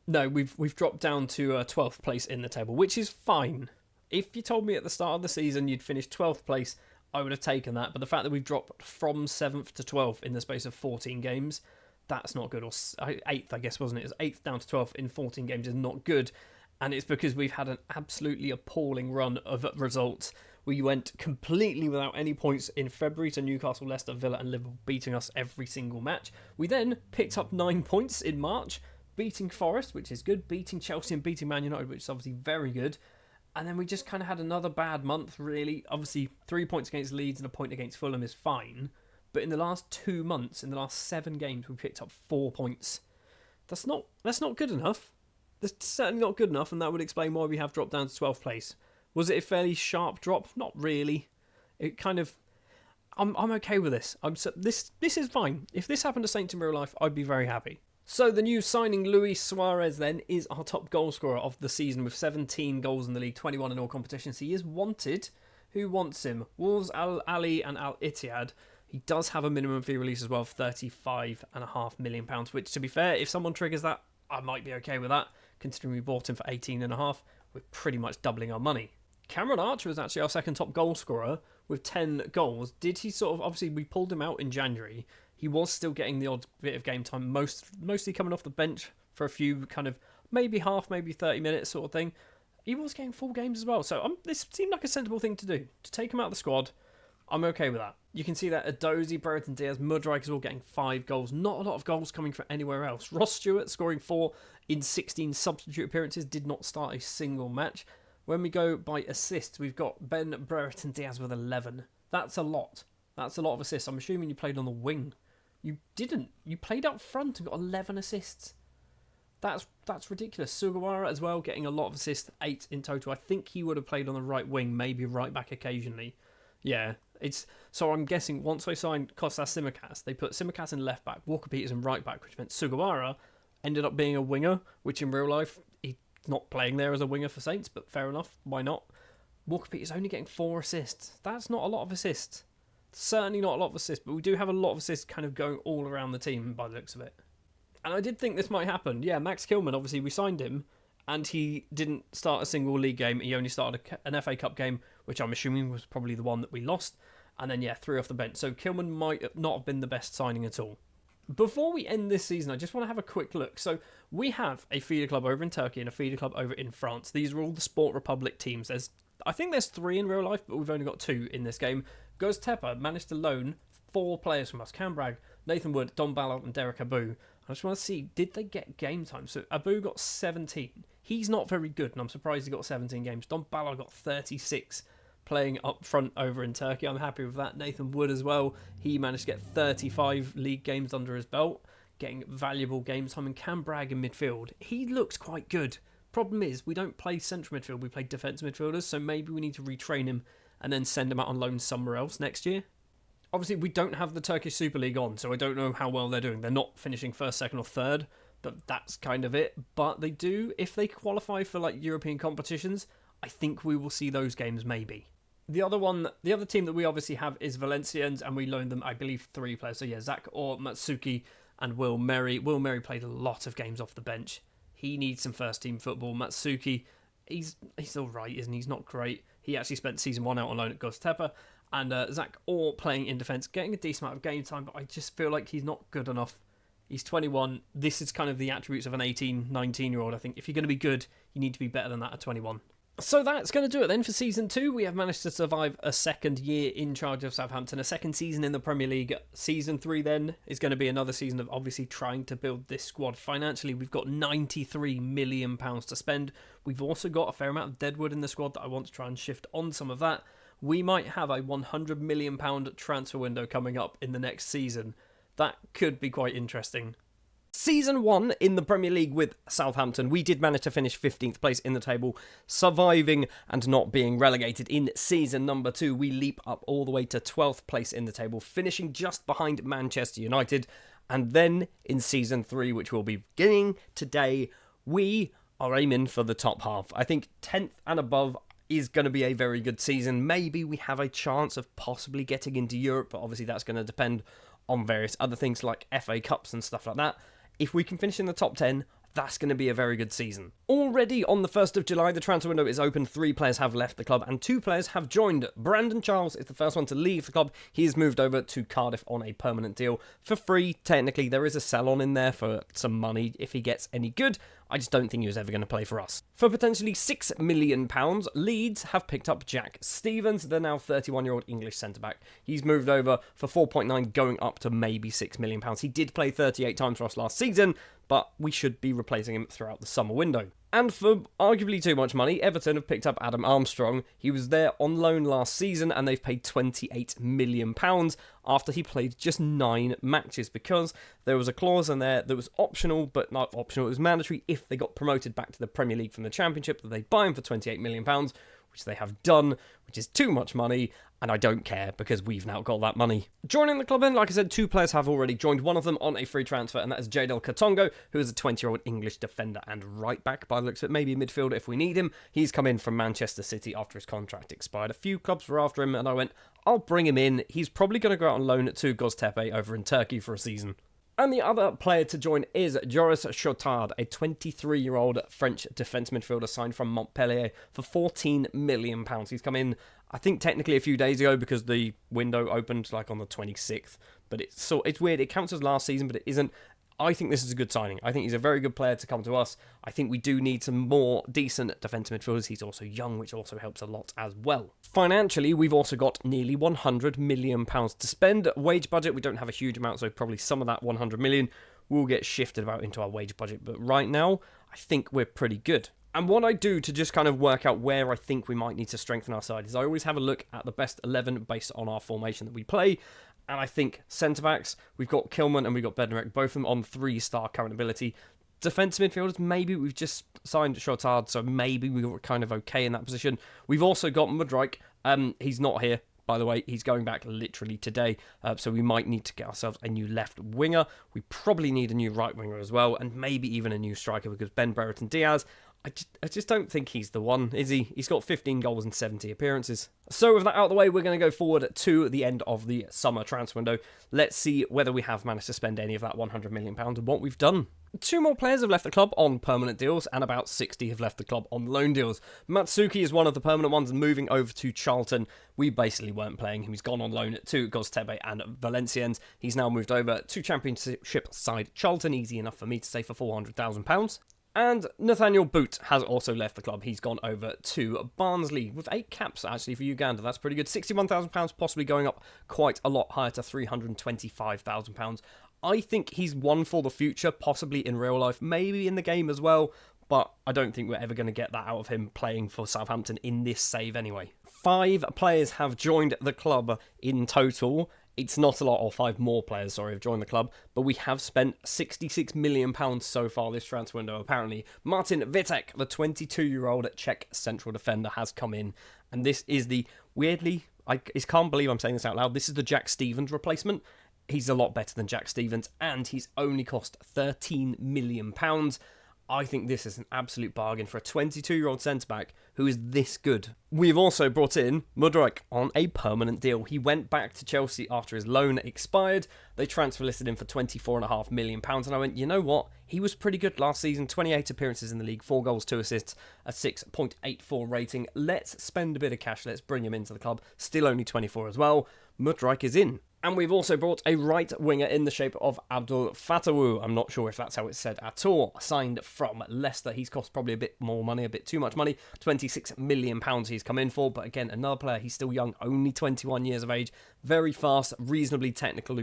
Speaker 1: No, we've dropped down to 12th place in the table, which is fine. If you told me at the start of the season you'd finished 12th place, I would have taken that. But the fact that we've dropped from 7th to 12th in the space of 14 games, that's not good. Or 8th, I guess, wasn't it? It was 8th down to 12th in 14 games is not good. And it's because we've had an absolutely appalling run of results. We went completely without any points in February to Newcastle, Leicester, Villa and Liverpool beating us every single match. We then picked up 9 points in March, beating Forest, which is good, beating Chelsea and beating Man United, which is obviously very good. And then we just kind of had another bad month, really. Obviously, 3 points against Leeds and a point against Fulham is fine. But in the last 2 months, in the last 7 games, we picked up 4 points. That's not good enough. That's certainly not good enough, and that would explain why we have dropped down to 12th place. Was it a fairly sharp drop? Not really. It kind of... I'm okay with this. This is fine. If this happened to Saints in real life, I'd be very happy. So the new signing, Luis Suarez, then, is our top goal scorer of the season with 17 goals in the league, 21 in all competitions. He is wanted. Who wants him? Wolves, Al Ali and Al Ittihad. He does have a minimum fee release as well of £35.5 million, which, to be fair, if someone triggers that, I might be okay with that. Considering we bought him for 18.5, we're pretty much doubling our money. Cameron Archer was actually our second top goal scorer with 10 goals. Did he sort of... Obviously, we pulled him out in January. He was still getting the odd bit of game time, mostly coming off the bench for a few kind of maybe half, maybe 30 minutes sort of thing. He was getting full games as well. So this seemed like a sensible thing to do. To take him out of the squad, I'm okay with that. You can see that Adozi, Brereton Diaz, Mudryk is all getting 5 goals. Not a lot of goals coming from anywhere else. Ross Stewart scoring 4 in 16 substitute appearances, did not start a single match. When we go by assists, we've got Ben Brereton Diaz with 11. That's a lot. That's a lot of assists. I'm assuming you played on the wing. You didn't. You played up front and got 11 assists. That's ridiculous. Sugawara as well, getting a lot of assists, 8 in total. I think he would have played on the right wing, maybe right back occasionally. Yeah, so I'm guessing once they signed Kostas Tsimikas, they put Tsimikas in left back, Walker Peters in right back, which meant Sugawara ended up being a winger, which in real life he's not playing there as a winger for Saints, but fair enough, why not? Walker Peters only getting 4 assists. That's not a lot of assists. Certainly not a lot of assists, but we do have a lot of assists kind of going all around the team by the looks of it. And I did think this might happen. Yeah, Max Kilman, obviously we signed him, and he didn't start a single league game. He only started an FA Cup game, which I'm assuming was probably the one that we lost. And then, 3 off the bench. So Kilman might not have been the best signing at all. Before we end this season, I just want to have a quick look. So we have a feeder club over in Turkey and a feeder club over in France. These are all the Sport Republic teams. I think there's 3 in real life, but we've only got 2 in this game. Göztepe managed to loan 4 players from us. Cam Bragg, Nathan Wood, Don Ballard and Derek Abu. I just want to see, did they get game time? So Abu got 17. He's not very good, and I'm surprised he got 17 games. Don Ballard got 36 playing up front over in Turkey. I'm happy with that. Nathan Wood as well. He managed to get 35 league games under his belt, getting valuable game time. And Cam Bragg in midfield, he looks quite good. Problem is, we don't play central midfield, we play defence midfielders, so maybe we need to retrain him and then send him out on loan somewhere else next year. Obviously, we don't have the Turkish Super League on, so I don't know how well they're doing. They're not finishing first, second or third, but that's kind of it. But they do, if they qualify for like European competitions, I think we will see those games maybe. The other team that we obviously have is Valencians, and we loaned them, I believe, 3 players. So yeah, Zach Orr, Matsuki, and Will Merry. Will Merry played a lot of games off the bench. He needs some first team football. Matsuki, he's all right, isn't he? He's not great. He actually spent season 1 out on loan at Göztepe. And Zach Orr playing in defence, getting a decent amount of game time, but I just feel like he's not good enough. He's 21. This is kind of the attributes of an 18, 19-year-old. I think if you're going to be good, you need to be better than that at 21. So that's going to do it then for Season 2. We have managed to survive a second year in charge of Southampton, a second season in the Premier League. Season 3 then is going to be another season of obviously trying to build this squad. Financially, we've got £93 million to spend. We've also got a fair amount of deadwood in the squad that I want to try and shift on some of that. We might have a £100 million transfer window coming up in the next season. That could be quite interesting. Season 1 in the Premier League with Southampton, we did manage to finish 15th place in the table, surviving and not being relegated. In season number 2, we leap up all the way to 12th place in the table, finishing just behind Manchester United. And then in season 3, which we'll be beginning today, we are aiming for the top half. I think 10th and above is going to be a very good season. Maybe we have a chance of possibly getting into Europe, but obviously that's going to depend on various other things like FA Cups and stuff like that. If we can finish in the top 10, that's going to be a very good season. Already on the 1st of July, the transfer window is open. 3 players have left the club and 2 players have joined. Brandon Charles is the first one to leave the club. He has moved over to Cardiff on a permanent deal for free. Technically, there is a sell-on in there for some money if he gets any good. I just don't think he was ever going to play for us. For potentially £6 million, Leeds have picked up Jack Stevens, the now 31-year-old English centre-back. He's moved over for 4.9, going up to maybe £6 million. He did play 38 times for us last season, but we should be replacing him throughout the summer window. And for arguably too much money, Everton have picked up Adam Armstrong. He was there on loan last season, and they've paid £28 million after he played just 9 matches, because there was a clause in there that was optional, but not optional, it was mandatory if they got promoted back to the Premier League from the Championship, that they'd buy him for £28 million, which they have done, which is too much money, and I don't care because we've now got that money. Joining the club then, like I said, 2 players have already joined, one of them on a free transfer, and that is Jadel Katongo, who is a 20-year-old English defender and right back by the looks of it, maybe a midfielder if we need him. He's come in from Manchester City after his contract expired. A few clubs were after him, and I went, I'll bring him in. He's probably going to go out on loan to Göztepe over in Turkey for a season. And the other player to join is Joris Chotard, a 23-year-old French defence midfielder signed from Montpellier for £14 million. He's come in, I think, technically a few days ago because the window opened like on the 26th. But it's weird. It counts as last season, but it isn't. I think this is a good signing. I think he's a very good player to come to us. I think we do need some more decent defensive midfielders. He's also young, which also helps a lot as well. Financially, we've also got nearly £100 million to spend. Wage budget, we don't have a huge amount, so probably some of that £100 million will get shifted about into our wage budget. But right now, I think we're pretty good. And what I do to just kind of work out where I think we might need to strengthen our side is I always have a look at the best 11 based on our formation that we play. And I think centre-backs, we've got Kilman and we've got Bednarek, both of them on 3-star current ability. Defensive midfielders, maybe we've just signed Chotard, so maybe we were kind of okay in that position. We've also got Mudryk. He's not here, by the way, he's going back literally today, so we might need to get ourselves a new left winger. We probably need a new right winger as well, and maybe even a new striker, because Ben Brereton Diaz, I just don't think he's the one, is he? He's got 15 goals and 70 appearances. So with that out of the way, we're going to go forward to the end of the summer transfer window. Let's see whether we have managed to spend any of that £100 million and what we've done. 2 more players have left the club on permanent deals, and about 60 have left the club on loan deals. Matsuki is one of the permanent ones, moving over to Charlton. We basically weren't playing him. He's gone on loan to Göztepe and Valenciennes. He's now moved over to Championship side Charlton. Easy enough for me to say, for £400,000. And Nathaniel Boot has also left the club. He's gone over to Barnsley with 8 caps, actually, for Uganda. That's pretty good. £61,000, possibly going up quite a lot higher to £325,000. I think he's one for the future, possibly in real life, maybe in the game as well, but I don't think we're ever going to get that out of him playing for Southampton in this save anyway. 5 players have joined the club in total. It's not a lot, or 5 more players, sorry, have joined the club, but we have spent £66 million so far this transfer window, apparently. Martin Vitek, the 22-year-old Czech central defender, has come in, and this is the, weirdly, I can't believe I'm saying this out loud, this is the Jack Stevens replacement. He's a lot better than Jack Stevens, and he's only cost £13 million. I think this is an absolute bargain for a 22-year-old centre-back who is this good. We've also brought in Mudryk on a permanent deal. He went back to Chelsea after his loan expired. They transfer listed him for £24.5 million, and I went, you know what? He was pretty good last season. 28 appearances in the league, 4 goals, 2 assists, a 6.84 rating. Let's spend a bit of cash. Let's bring him into the club. Still only 24 as well. Mudryk is in. And we've also brought a right winger in the shape of Abdul Fatawu. I'm not sure if that's how it's said at all. Signed from Leicester. He's cost probably a bit more money, a bit too much money. £26 million he's come in for. But again, another player. He's still young, only 21 years of age. Very fast, reasonably technical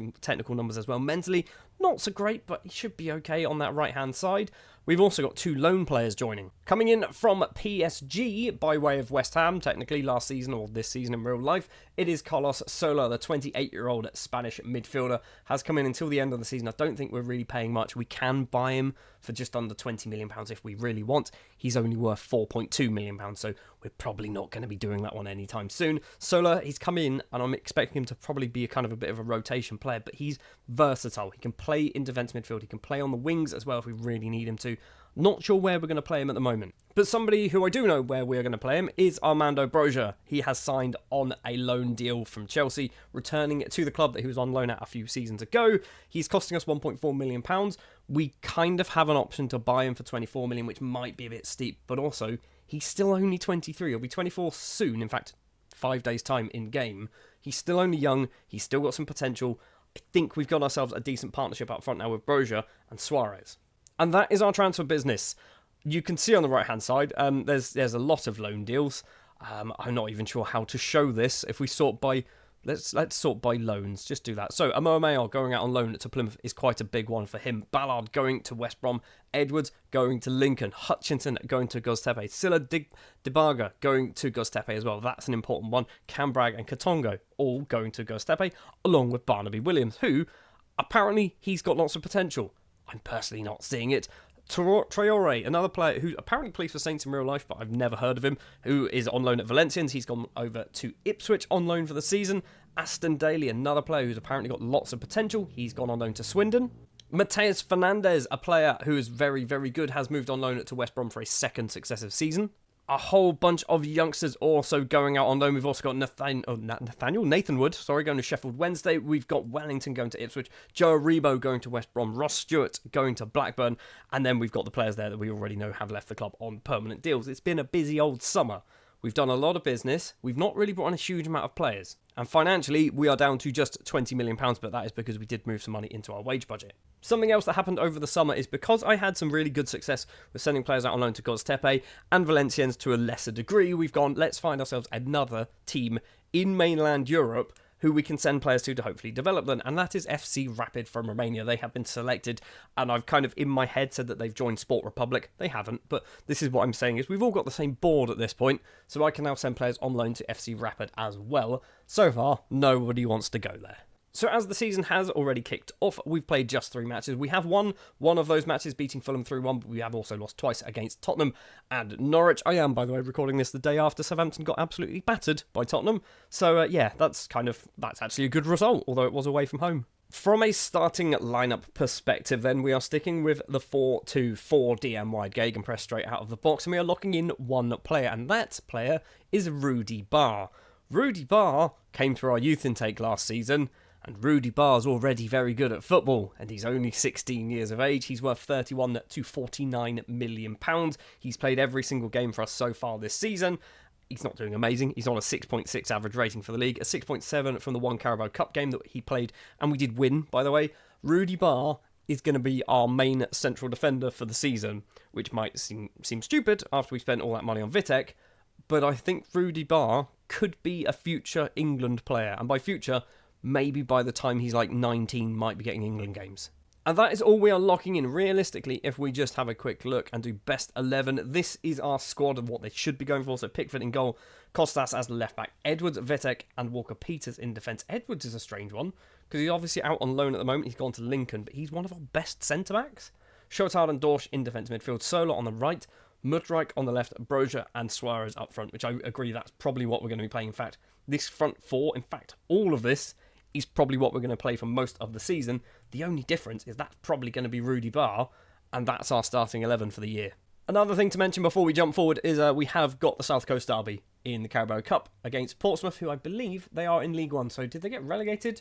Speaker 1: numbers as well. Mentally, not so great, but he should be okay on that right-hand side. We've also got 2 loan players joining. Coming in from PSG by way of West Ham, technically last season or this season in real life, it is Carlos Soler, the 28-year-old Spanish midfielder, has come in until the end of the season. I don't think we're really paying much. We can buy him for just under £20 million if we really want. He's only worth £4.2 million, so we're probably not going to be doing that one anytime soon. Soler, he's come in, and I'm expecting him to probably be a bit of a rotation player, but he's versatile. He can play in defence midfield. He can play on the wings as well if we really need him to. Not sure where we're going to play him at the moment. But somebody who I do know where we're going to play him is Armando Broja. He has signed on a loan deal from Chelsea, returning to the club that he was on loan at a few seasons ago. He's costing us £1.4 million. We kind of have an option to buy him for £24 million, which might be a bit steep, but also he's still only 23. He'll be 24 soon, in fact, 5 days' time in game. He's still only young. He's still got some potential. I think we've got ourselves a decent partnership up front now with Broja and Suarez. And that is our transfer business. You can see on the right-hand side, there's a lot of loan deals. I'm not even sure how to show this. If we sort by, let's sort by loans. Just do that. So Amoameo going out on loan to Plymouth is quite a big one for him. Ballard going to West Brom. Edwards going to Lincoln. Hutchinson going to Göztepe. Silla Dibaga going to Göztepe as well. That's an important one. Cambrag and Katongo all going to Göztepe, along with Barnaby Williams, who apparently he's got lots of potential. I'm personally not seeing it. Traore, another player who apparently plays for Saints in real life, but I've never heard of him, who is on loan at Valenciennes. He's gone over to Ipswich on loan for the season. Aston Daly, another player who's apparently got lots of potential. He's gone on loan to Swindon. Mateus Fernandes, a player who is very, very good, has moved on loan to West Brom for a 2nd successive season. A whole bunch of youngsters also going out on loan. We've also got Nathan Wood, going to Sheffield Wednesday. We've got Wellington going to Ipswich. Joe Aribo going to West Brom. Ross Stewart going to Blackburn. And then we've got the players there that we already know have left the club on permanent deals. It's been a busy old summer. We've done a lot of business. We've not really brought on a huge amount of players. And financially, we are down to just £20 million, but that is because we did move some money into our wage budget. Something else that happened over the summer is because I had some really good success with sending players out on loan to Göztepe and Valenciennes to a lesser degree, we've gone, let's find ourselves another team in mainland Europe who we can send players to hopefully develop them, and that is FC Rapid from Romania. They have been selected, and I've kind of in my head said that they've joined Sport Republic. They haven't, but this is what I'm saying is we've all got the same board at this point, so I can now send players on loan to FC Rapid as well. So far, nobody wants to go there. So as the season has already kicked off, we've played just 3 matches. We have won one of those matches, beating Fulham 3-1, but we have also lost twice against Tottenham and Norwich. I am, by the way, recording this the day after Southampton got absolutely battered by Tottenham. So yeah, that's actually a good result, although it was away from home. From a starting lineup perspective, then, we are sticking with the 4-2-4 DM wide gegenpress straight out of the box, and we are locking in one player, and that player is Rudy Barr. Rudy Barr came through our youth intake last season, and Rudy Barr's already very good at football, and he's only 16 years of age. He's worth £31 to £49 million. He's played every single game for us so far this season. He's not doing amazing. He's on a 6.6 average rating for the league, a 6.7 from the one Carabao Cup game that he played, and we did win, by the way. Rudy Barr is going to be our main central defender for the season, which might seem stupid after we spent all that money on Vitek, but I think Rudy Barr could be a future England player, and by future, maybe by the time he's like 19, might be getting England games. And that is all we are locking in. Realistically, if we just have a quick look and do best 11, this is our squad of what they should be going for. So Pickford in goal, Kostas as the left back, Edwards, Vitek and Walker-Peters in defence. Edwards is a strange one, because he's obviously out on loan at the moment. He's gone to Lincoln, but he's one of our best centre-backs. Showdown and Dorsch in defence midfield, Sola on the right, Mudryk on the left, Broja and Suarez up front, which I agree that's probably what we're going to be playing. In fact, this front four, in fact, all of this is probably what we're going to play for most of the season. The only difference is that's probably going to be Rudy Barr, and that's our starting 11 for the year. Another thing to mention before we jump forward is we have got the South Coast Derby in the Carabao Cup against Portsmouth, who I believe they are in League One. So did they get relegated?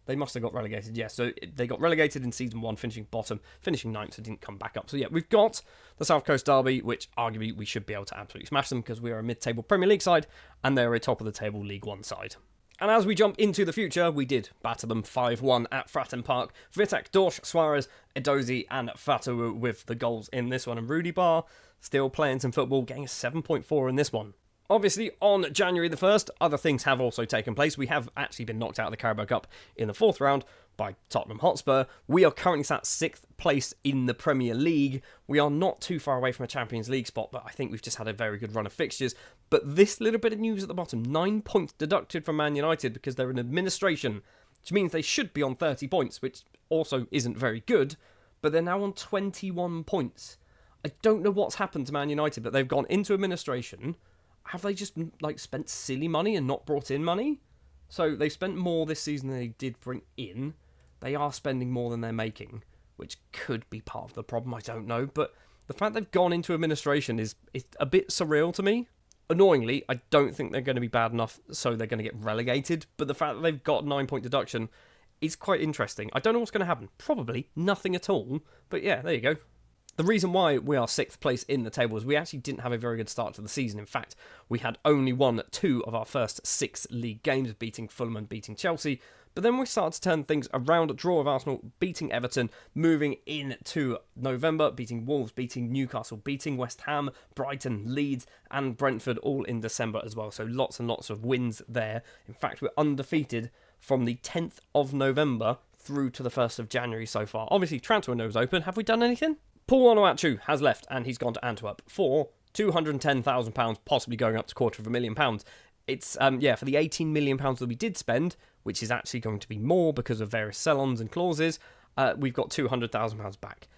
Speaker 1: They must have got relegated, yes. So they got relegated in Season 1, finishing bottom, finishing 9th, so didn't come back up. So yeah, we've got the South Coast Derby, which arguably we should be able to absolutely smash them, because we are a mid-table Premier League side, and they're a top-of-the-table League One side. And as we jump into the future, we did batter them 5-1 at Fratton Park. Vitek, Dorsch, Suarez, Edozie and Fatawu with the goals in this one. And Rudy Barr still playing some football, getting a 7.4 in this one. Obviously, on January the 1st, other things have also taken place. We have actually been knocked out of the Carabao Cup in the 4th round by Tottenham Hotspur. We are currently sat 6th place in the Premier League. We are not too far away from a Champions League spot, but I think we've just had a very good run of fixtures. But this little bit of news at the bottom, 9 points deducted from Man United because they're in administration, which means they should be on 30 points, which also isn't very good, but they're now on 21 points. I don't know what's happened to Man United, but they've gone into administration. Have they just spent silly money and not brought in money? So they spent more this season than they did bring in. They are spending more than they're making, which could be part of the problem, I don't know. But the fact they've gone into administration is a bit surreal to me. Annoyingly, I don't think they're going to be bad enough so they're going to get relegated. But the fact that they've got 9-point deduction is quite interesting. I don't know what's going to happen. Probably nothing at all. But yeah, there you go. The reason why we are 6th place in the table is we actually didn't have a very good start to the season. In fact, we had only won 2 of our first 6 league games, beating Fulham and beating Chelsea. But then we started to turn things around, draw of Arsenal, beating Everton, moving into November, beating Wolves, beating Newcastle, beating West Ham, Brighton, Leeds and Brentford all in December as well. So lots and lots of wins there. In fact, we're undefeated from the 10th of November through to the 1st of January so far. Obviously, transfer window's open. Have we done anything? Paul Onuachu has left and he's gone to Antwerp for £210,000, possibly going up to £250,000. It's, for the £18 million that we did spend, which is actually going to be more because of various sell-ons and clauses, we've got £200,000 back.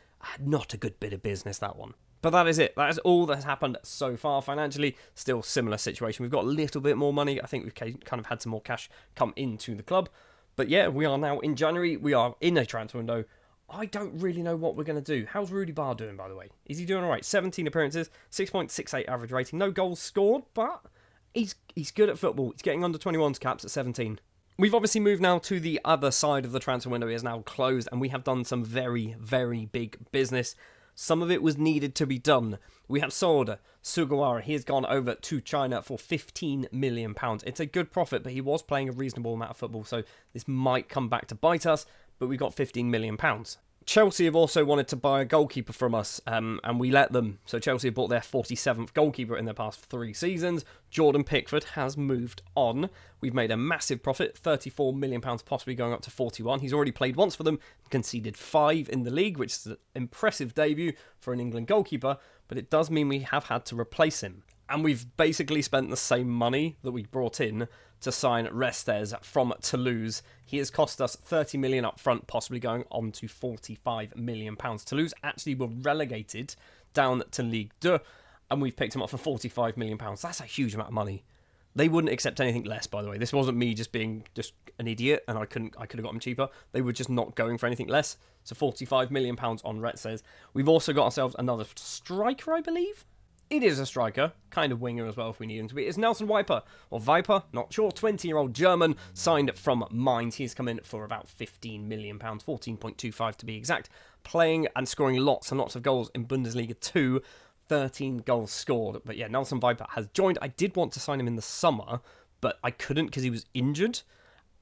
Speaker 1: Not a good bit of business, that one. But that is it. That is all that has happened so far. Financially, still similar situation. We've got a little bit more money. I think we've kind of had some more cash come into the club. But yeah, we are now in January. We are in a transfer window. I don't really know what we're going to do. How's Rudy Barr doing, by the way? Is he doing all right? 17 appearances, 6.68 average rating. No goals scored, but he's good at football. He's getting under 21s caps at 17. We've obviously moved now to the other side of the transfer window. It is now closed, and we have done some very, very big business. Some of it was needed to be done. We have sold Sugawara. He has gone over to China for £15 million. It's a good profit, but he was playing a reasonable amount of football, so this might come back to bite us, but we got £15 million. Chelsea have also wanted to buy a goalkeeper from us, and we let them. So Chelsea have bought their 47th goalkeeper in their past 3 seasons. Jordan Pickford has moved on. We've made a massive profit, £34 million, possibly going up to 41. He's already played once for them, conceded 5 in the league, which is an impressive debut for an England goalkeeper, but it does mean we have had to replace him. And we've basically spent the same money that we brought in to sign Restes from Toulouse. He has cost us 30 million up front, possibly going on to 45 million pounds. Toulouse actually were relegated down to Ligue 2, and we've picked him up for 45 million pounds. That's a huge amount of money. They wouldn't accept anything less, by the way. This wasn't me just being just an idiot and I could have got him cheaper. They were just not going for anything less. So 45 million pounds on Restes. We've also got ourselves another striker, I believe. It is a striker, kind of winger as well if we need him to be. It's Nelson Viper, or Viper, not sure, 20-year-old German, signed from Mainz. He's come in for about 15 million pounds, 14.25 to be exact, playing and scoring lots and lots of goals in Bundesliga 2, 13 goals scored. But yeah, Nelson Viper has joined. I did want to sign him in the summer, but I couldn't because he was injured,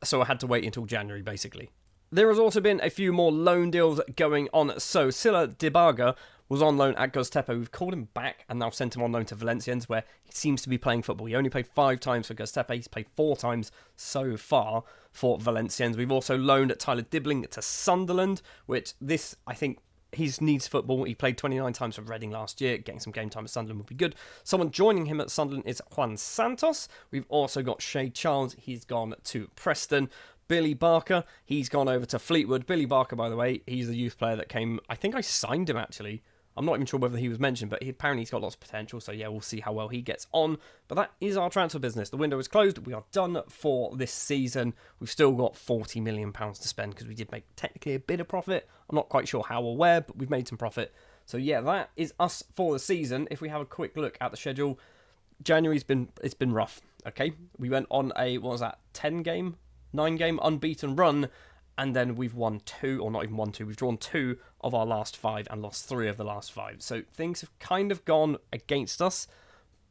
Speaker 1: so I had to wait until January, basically. There has also been a few more loan deals going on. So Silla Dibaga was on loan at Göztepe. We've called him back and now sent him on loan to Valenciennes, where he seems to be playing football. He only played 5 times for Göztepe. He's played 4 times so far for Valenciennes. We've also loaned Tyler Dibling to Sunderland, which this, I think, he needs football. He played 29 times for Reading last year. Getting some game time at Sunderland would be good. Someone joining him at Sunderland is Juan Santos. We've also got Shay Charles. He's gone to Preston. Billy Barker, he's gone over to Fleetwood. Billy Barker, by the way, he's the youth player that came... I think I signed him, actually. I'm not even sure whether he was mentioned, but apparently he's got lots of potential. So, yeah, we'll see how well he gets on. But that is our transfer business. The window is closed. We are done for this season. We've still got £40 million to spend because we did make technically a bit of profit. I'm not quite sure how or where, but we've made some profit. So, yeah, that is us for the season. If we have a quick look at the schedule, January's been rough, okay? We went on a, 9-game unbeaten run, and then we've won 2, or not even 1, 2, we've drawn 2 of our last 5 and lost 3 of the last 5. So things have kind of gone against us.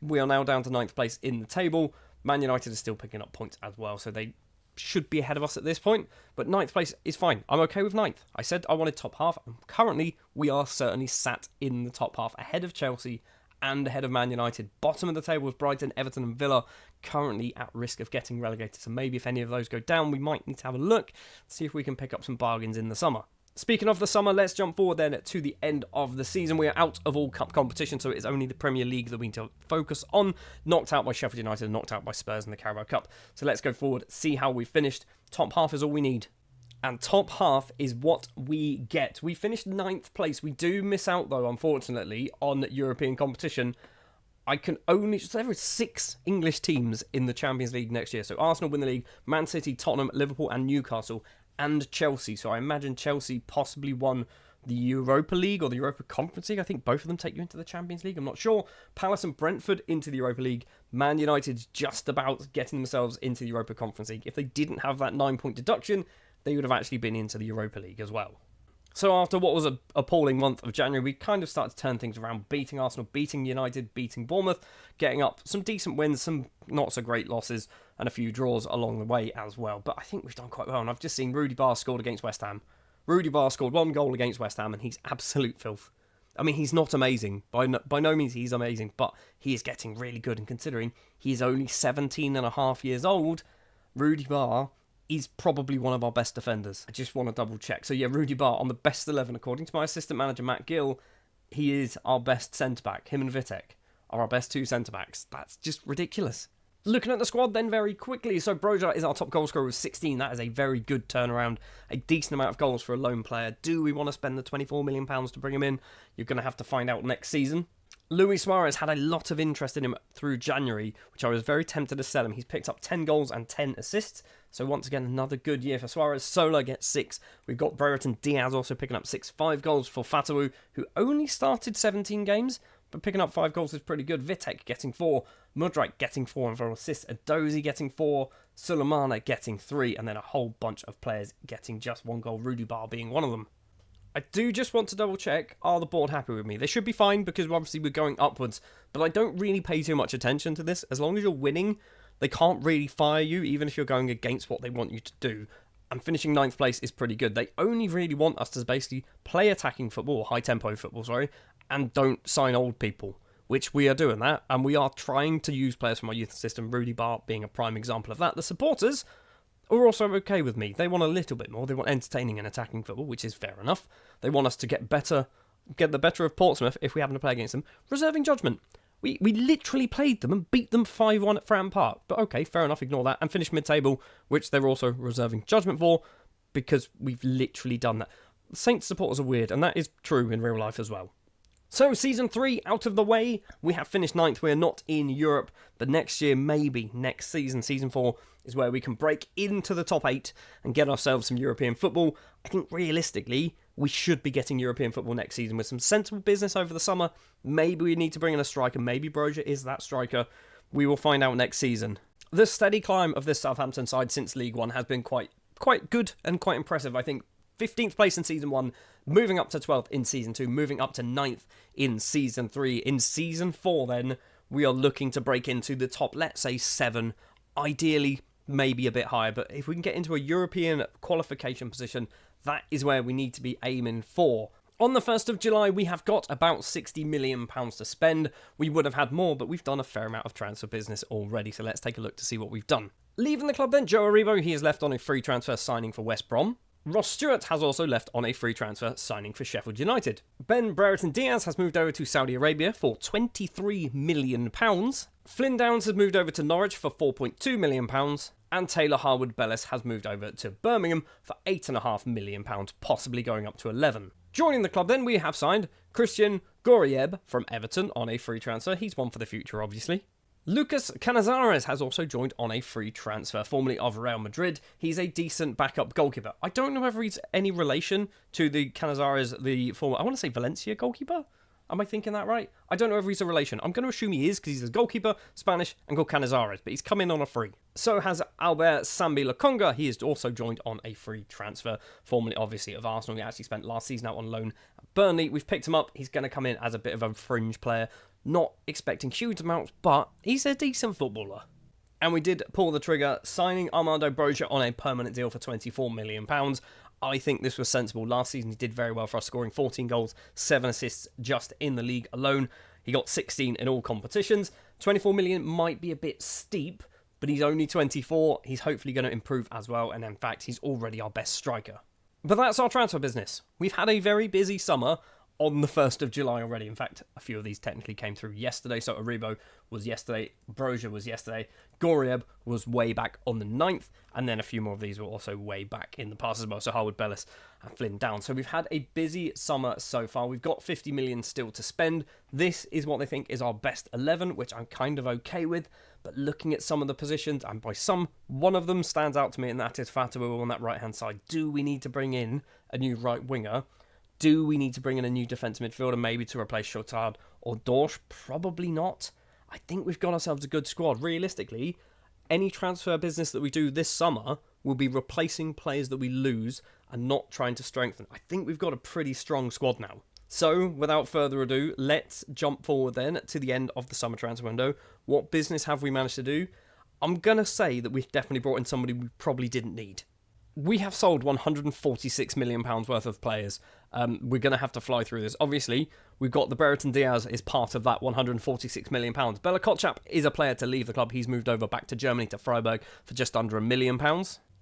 Speaker 1: We are now down to 9th place in the table. Man United is still picking up points as well, so they should be ahead of us at this point, but 9th place is fine. I'm okay with 9th. I said I wanted top half, and currently we are certainly sat in the top half, ahead of Chelsea and ahead of Man United. Bottom of the table is Brighton, Everton and Villa, currently at risk of getting relegated. So maybe if any of those go down, we might need to have a look, see if we can pick up some bargains in the summer. Speaking of the summer, let's jump forward then to the end of the season. We are out of all cup competition, so it's only the Premier League that we need to focus on. Knocked out by Sheffield United, knocked out by Spurs in the Carabao Cup. So let's go forward, see how we finished. Top half is all we need. And top half is what we get. We finished 9th place. We do miss out, though, unfortunately, on European competition. I can only... So there are 6 English teams in the Champions League next year. So Arsenal win the league, Man City, Tottenham, Liverpool and Newcastle, and Chelsea. So I imagine Chelsea possibly won the Europa League or the Europa Conference League. I think both of them take you into the Champions League. I'm not sure. Palace and Brentford into the Europa League. Man United just about getting themselves into the Europa Conference League. If they didn't have that 9-point deduction, they would have actually been into the Europa League as well. So after what was an appalling month of January, we kind of started to turn things around, beating Arsenal, beating United, beating Bournemouth, getting up some decent wins, some not so great losses, and a few draws along the way as well. But I think we've done quite well, and I've just seen Rudy Barr scored against West Ham. Rudy Barr scored 1 goal against West Ham, and he's absolute filth. I mean, he's not amazing. By no means he's amazing, but he is getting really good, and considering he's only 17 and a half years old, Rudy Barr is probably one of our best defenders. I just want to double check. So yeah, Rudy Barr on the best 11, according to my assistant manager, Matt Gill, he is our best centre-back. Him and Vitek are our best 2 centre-backs. That's just ridiculous. Looking at the squad then very quickly. So Broja is our top goal scorer with 16. That is a very good turnaround. A decent amount of goals for a lone player. Do we want to spend the £24 million to bring him in? You're going to have to find out next season. Luis Suarez had a lot of interest in him through January, which I was very tempted to sell him. He's picked up 10 goals and 10 assists. So once again, another good year for Suarez. Sola gets 6. We've got Brereton Diaz also picking up 6. 5 goals for Fatawu, who only started 17 games, but picking up 5 goals is pretty good. Vitek getting 4. Mudryk getting 4 and 4 assists. Adozi getting 4. Sulemana getting 3. And then a whole bunch of players getting just 1 goal. Rudy Barr being one of them. I do just want to double check, are the board happy with me? They should be fine because obviously we're going upwards, but I don't really pay too much attention to this. As long as you're winning, they can't really fire you, even if you're going against what they want you to do. And finishing 9th place is pretty good. They only really want us to basically play attacking football, high-tempo football, sorry, and don't sign old people, which we are doing that, and we are trying to use players from our youth system, Rudy Barr being a prime example of that. The supporters are also okay with me. They want a little bit more. They want entertaining and attacking football, which is fair enough. They want us to get the better of Portsmouth if we happen to play against them. Reserving judgment. We literally played them and beat them 5-1 at Fratton Park. But okay, fair enough, ignore that. And finished mid-table, which they were also reserving judgment for, because we've literally done that. Saints supporters are weird, and that is true in real life as well. So, Season 3 out of the way. We have finished 9th. We're not in Europe, but next year, maybe next season, Season 4, is where we can break into the top 8 and get ourselves some European football. I think realistically, we should be getting European football next season with some sensible business over the summer. Maybe we need to bring in a striker. Maybe Broja is that striker. We will find out next season. The steady climb of this Southampton side since League One has been quite good and quite impressive. I think 15th place in Season 1, moving up to 12th in Season 2, moving up to 9th in Season 3. In Season 4, then, we are looking to break into the top, let's say, 7. Ideally, maybe a bit higher. But if we can get into a European qualification position, that is where we need to be aiming for. On the 1st of July, we have got about £60 million to spend. We would have had more, but we've done a fair amount of transfer business already. So let's take a look to see what we've done. Leaving the club then, Joe Aribo, he is left on a free transfer signing for West Brom. Ross Stewart has also left on a free transfer signing for Sheffield United. Ben Brereton Diaz has moved over to Saudi Arabia for £23 million. Flynn Downs has moved over to Norwich for £4.2 million. And Taylor Harwood-Bellis has moved over to Birmingham for £8.5 million, possibly going up to 11. Joining the club then, we have signed Christian Gorieb from Everton on a free transfer. He's one for the future, obviously. Lucas Canizares has also joined on a free transfer, formerly of Real Madrid. He's a decent backup goalkeeper. I don't know whether he's any relation to the Canizares, the former, I want to say Valencia goalkeeper? Am I thinking that right? I don't know if he's a relation. I'm going to assume he is because he's a goalkeeper, Spanish, and called Canizares, but he's come in on a free. So has Albert Sambi Lakonga. He has also joined on a free transfer, formerly obviously of Arsenal. He actually spent last season out on loan at Burnley. We've picked him up. He's going to come in as a bit of a fringe player. Not expecting huge amounts, but he's a decent footballer. And we did pull the trigger, signing Armando Broja on a permanent deal for £24 million. I think this was sensible. Last season he did very well for us, scoring 14 goals, 7 assists just in the league alone. He got 16 in all competitions. 24 million might be a bit steep, but he's only 24. He's hopefully going to improve as well, and in fact, he's already our best striker. But that's our transfer business. We've had a very busy summer on the 1st of July already. In fact, a few of these technically came through yesterday. So Aribo was yesterday, Broja was yesterday, Gorieb was way back on the 9th, and then a few more of these were also way back in the past as well. So Harwood-Bellis and Flynn Down. So we've had a busy summer so far. We've got 50 million still to spend. This is what they think is our best 11, which I'm kind of okay with. But looking at some of the positions, and by some, one of them stands out to me, and that is Fatawu on that right-hand side. Do we need to bring in a new right winger? Do we need to bring in a new defensive midfielder, maybe to replace Chotard or Dorsch? Probably not. I think we've got ourselves a good squad. Realistically, any transfer business that we do this summer will be replacing players that we lose and not trying to strengthen. I think we've got a pretty strong squad now. So, without further ado, let's jump forward then to the end of the summer transfer window. What business have we managed to do? I'm going to say that we've definitely brought in somebody we probably didn't need. We have sold £146 million worth of players. We're going to have to fly through this. Obviously, we've got the Brereton Diaz is part of that £146 million. Bella Kotchap is a player to leave the club. He's moved over back to Germany, to Freiburg, for just under £1 million.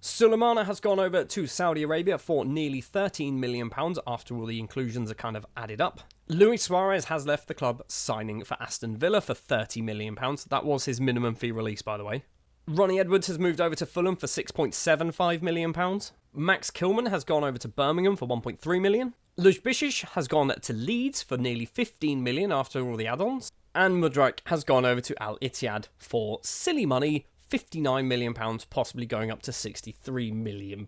Speaker 1: Sulemana has gone over to Saudi Arabia for nearly £13 million after all the inclusions are kind of added up. Luis Suarez has left the club, signing for Aston Villa for £30 million. That was his minimum fee release, by the way. Ronnie Edwards has moved over to Fulham for £6.75 million. Max Kilman has gone over to Birmingham for £1.3 million. Lujbicic has gone to Leeds for nearly £15 million after all the add-ons. And Mudryk has gone over to Al Ittihad for silly money, £59 million, possibly going up to £63 million.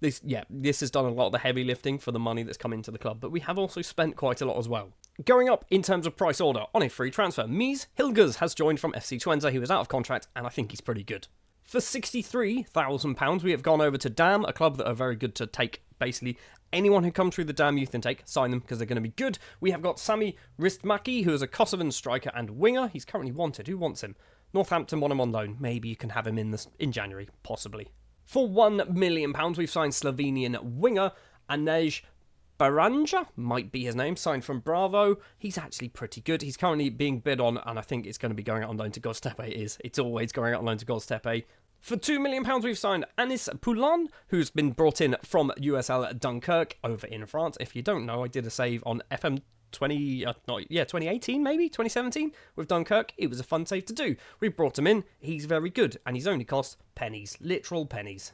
Speaker 1: This has done a lot of the heavy lifting for the money that's come into the club, but we have also spent quite a lot as well. Going up in terms of price order on a free transfer, Mies Hilgers has joined from FC Twente. He was out of contract, and I think he's pretty good. For £63,000, we have gone over to Dam, a club that are very good to take basically anyone who comes through the Dam youth intake, sign them because they're going to be good. We have got Sami Ristmaki, who is a Kosovan striker and winger. He's currently wanted. Who wants him? Northampton want him on loan. Maybe you can have him in January, possibly. For £1 million, we've signed Slovenian winger Anej Baranja, might be his name, signed from Bravo. He's actually pretty good. He's currently being bid on, and I think it's going to be going out on loan to Göztepe. It's always going out on loan to Göztepe. For £2 million, we've signed Anis Poulin, who's been brought in from USL Dunkirk over in France. If you don't know, I did a save on FM 2018 maybe, 2017 with Dunkirk. It was a fun save to do. We brought him in. He's very good, and he's only cost pennies, literal pennies.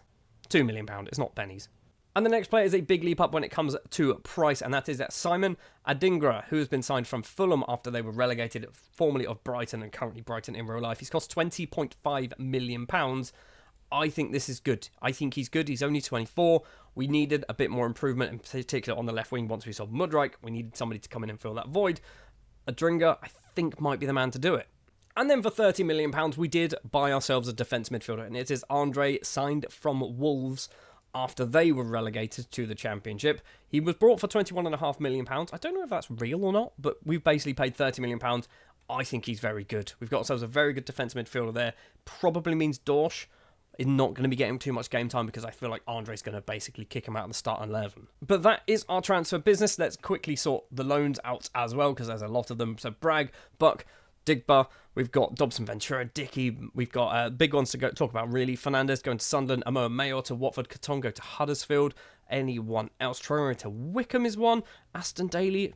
Speaker 1: £2 million. It's not pennies. And the next player is a big leap up when it comes to price, and that is Simon Adingra, who has been signed from Fulham after they were relegated, formerly of Brighton and currently Brighton in real life. He's cost £20.5 million. I think this is good. I think he's good. He's only 24. We needed a bit more improvement, in particular on the left wing once we sold Mudryk. We needed somebody to come in and fill that void. Adingra, I think, might be the man to do it. And then for £30 million, we did buy ourselves a defence midfielder, and it is Andre, signed from Wolves after they were relegated to the Championship. He was brought for £21.5 million. I don't know if that's real or not, but we've basically paid £30 million. I think he's very good. We've got ourselves a very good defence midfielder there. Probably means Dorsch is not going to be getting too much game time because I feel like Andre's going to basically kick him out of the starting 11. But that is our transfer business. Let's quickly sort the loans out as well because there's a lot of them. So Bragg, Buck, Digba, we've got Dobson, Ventura, Dickey, we've got big ones to go talk about really. Fernandez going to Sunderland, Amoa Mayor to Watford, Katongo to Huddersfield, anyone else? Traore to Wickham is one, Aston Daly,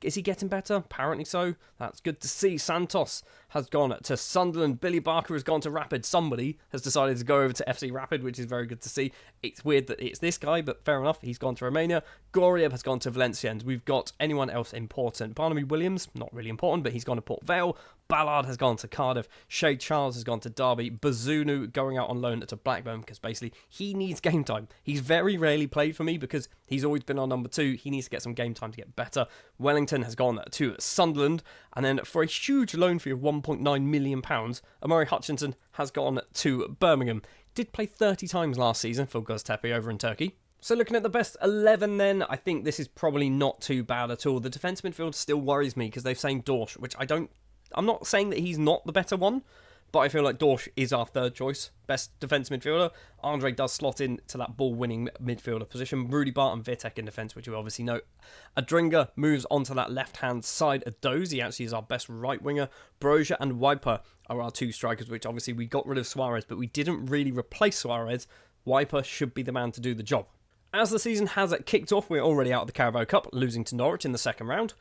Speaker 1: is he getting better? Apparently so. That's good to see. Santos has gone to Sunderland. Billy Barker has gone to Rapid. Somebody has decided to go over to FC Rapid, which is very good to see. It's weird that it's this guy, but fair enough. He's gone to Romania. Goriev has gone to Valenciennes. We've got anyone else important? Barnaby Williams, not really important, but he's gone to Port Vale. Ballard has gone to Cardiff. Shay Charles has gone to Derby. Bazunu going out on loan to Blackburn because basically he needs game time. He's very rarely played for me because he's always been our number 2. He needs to get some game time to get better. Wellington has gone to Sunderland. And then for a huge loan fee of £1.9 million, Amari Hutchinson has gone to Birmingham. Did play 30 times last season for Göztepe over in Turkey. So looking at the best 11 then, I think this is probably not too bad at all. The defence midfield still worries me because they've signed Dorsch, which I'm not saying that he's not the better one, but I feel like Dorsch is our third choice. Best defence midfielder. Andre does slot in to that ball-winning midfielder position. Rudy Bart and Vitek in defence, which you obviously know. Adringa moves onto that left-hand side of Doze. He actually is our best right winger. Broja and Wiper are our 2 strikers, which obviously we got rid of Suarez, but we didn't really replace Suarez. Wiper should be the man to do the job. As the season has kicked off, we're already out of the Carabao Cup, losing to Norwich in the second round.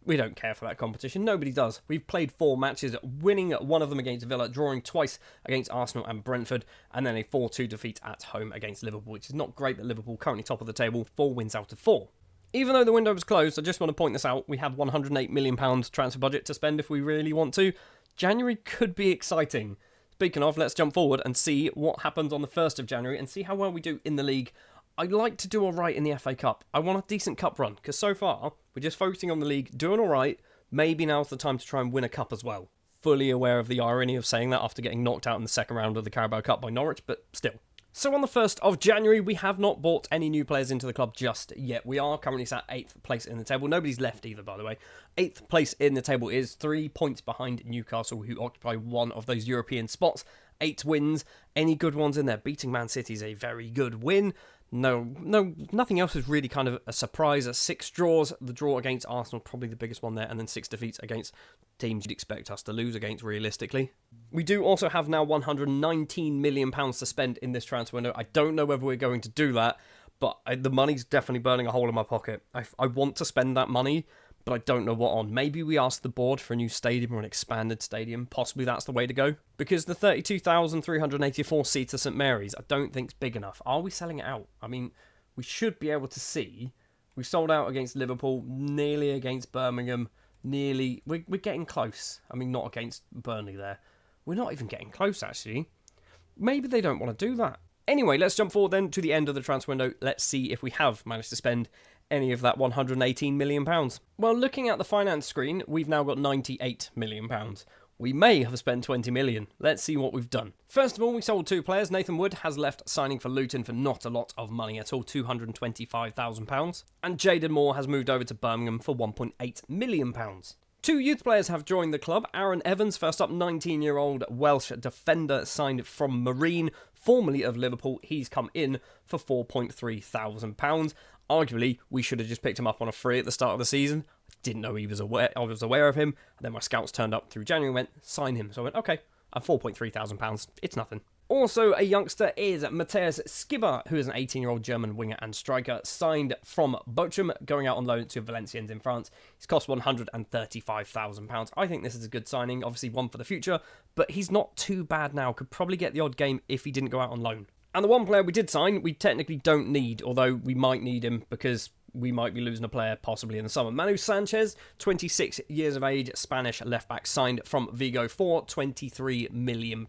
Speaker 1: We don't care for that competition. Nobody does. We've played 4 matches, winning one of them against Villa, drawing twice against Arsenal and Brentford, and then a 4-2 defeat at home against Liverpool, which is not great, but Liverpool currently top of the table, 4 wins out of 4. Even though the window was closed, I just want to point this out, we have £108 million transfer budget to spend if we really want to. January could be exciting. Speaking of, let's jump forward and see what happens on the 1st of January and see how well we do in the league. I'd like to do alright in the FA Cup. I want a decent cup run, because so far, we're just focusing on the league, doing alright. Maybe now's the time to try and win a cup as well. Fully aware of the irony of saying that after getting knocked out in the second round of the Carabao Cup by Norwich, but still. So on the 1st of January, we have not bought any new players into the club just yet. We are currently sat 8th place in the table. Nobody's left either, by the way. 8th place in the table is 3 points behind Newcastle, who occupy one of those European spots. 8 wins. Any good ones in there? Beating Man City is a very good win. No, nothing else is really kind of a surprise. 6 draws, the draw against Arsenal, probably the biggest one there, and then 6 defeats against teams you'd expect us to lose against realistically. We do also have now £119 million to spend in this transfer window. I don't know whether we're going to do that, but the money's definitely burning a hole in my pocket. I want to spend that money, but I don't know what on. Maybe we ask the board for a new stadium or an expanded stadium. Possibly that's the way to go. Because the 32,384 seats at St Mary's, I don't think is big enough. Are we selling it out? I mean, we should be able to see. We sold out against Liverpool, nearly against Birmingham, nearly. We're getting close. I mean, not against Burnley there. We're not even getting close, actually. Maybe they don't want to do that. Anyway, let's jump forward then to the end of the transfer window. Let's see if we have managed to spend any of that £118 million. Well, looking at the finance screen, we've now got £98 million. We may have spent 20 million. Let's see what we've done. First of all, we sold 2 players. Nathan Wood has left, signing for Luton for not a lot of money at all, £225,000. And Jaden Moore has moved over to Birmingham for £1.8 million. 2 youth players have joined the club. Aaron Evans, first up, 19-year-old Welsh defender, signed from Marine, formerly of Liverpool. He's come in for £4,300. Arguably, we should have just picked him up on a free at the start of the season. I didn't know I was aware of him. And then my scouts turned up through January and went, sign him. So I went, okay, and £4,300. It's nothing. Also, a youngster is Matthias Skibber, who is an 18-year-old German winger and striker, signed from Bochum, going out on loan to Valenciennes in France. He's cost £135,000. I think this is a good signing, obviously one for the future, but he's not too bad now. Could probably get the odd game if he didn't go out on loan. And the one player we did sign, we technically don't need, although we might need him because we might be losing a player possibly in the summer. Manu Sanchez, 26 years of age, Spanish left-back, signed from Vigo for £23 million.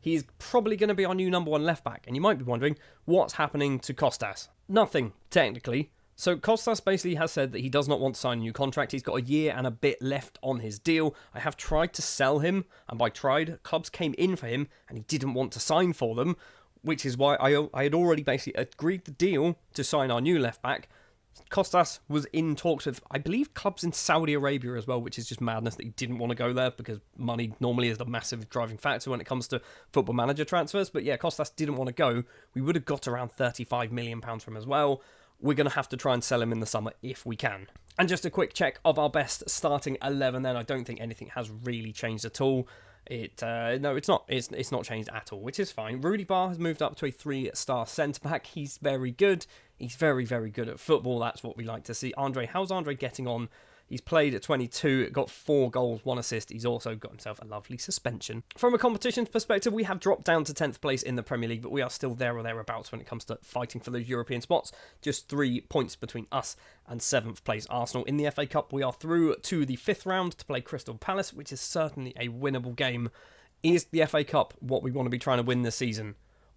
Speaker 1: He's probably going to be our new number one left-back, and you might be wondering, what's happening to Costas? Nothing, technically. So Costas basically has said that he does not want to sign a new contract. He's got a year and a bit left on his deal. I have tried to sell him, and by tried, clubs came in for him, and he didn't want to sign for them, which is why I had already basically agreed the deal to sign our new left-back. Costas was in talks with, I believe, clubs in Saudi Arabia as well, which is just madness that he didn't want to go there because money normally is the massive driving factor when it comes to football manager transfers. But yeah, Costas didn't want to go. We would have got around £35 million from him as well. We're going to have to try and sell him in the summer if we can. And just a quick check of our best starting 11 then. I don't think anything has really changed at all. No, it's not. It's not changed at all, which is fine. Rudy Barr has moved up to a 3-star centre-back. He's very good. He's very, very good at football. That's what we like to see. How's Andre getting on? He's played at 22, got 4 goals, 1 assist. He's also got himself a lovely suspension. From a competition perspective, we have dropped down to 10th place in the Premier League, but we are still there or thereabouts when it comes to fighting for those European spots. Just 3 points between us and 7th place Arsenal. In the FA Cup, we are through to the 5th round to play Crystal Palace, which is certainly a winnable game. Is the FA Cup what we want to be trying to win this season?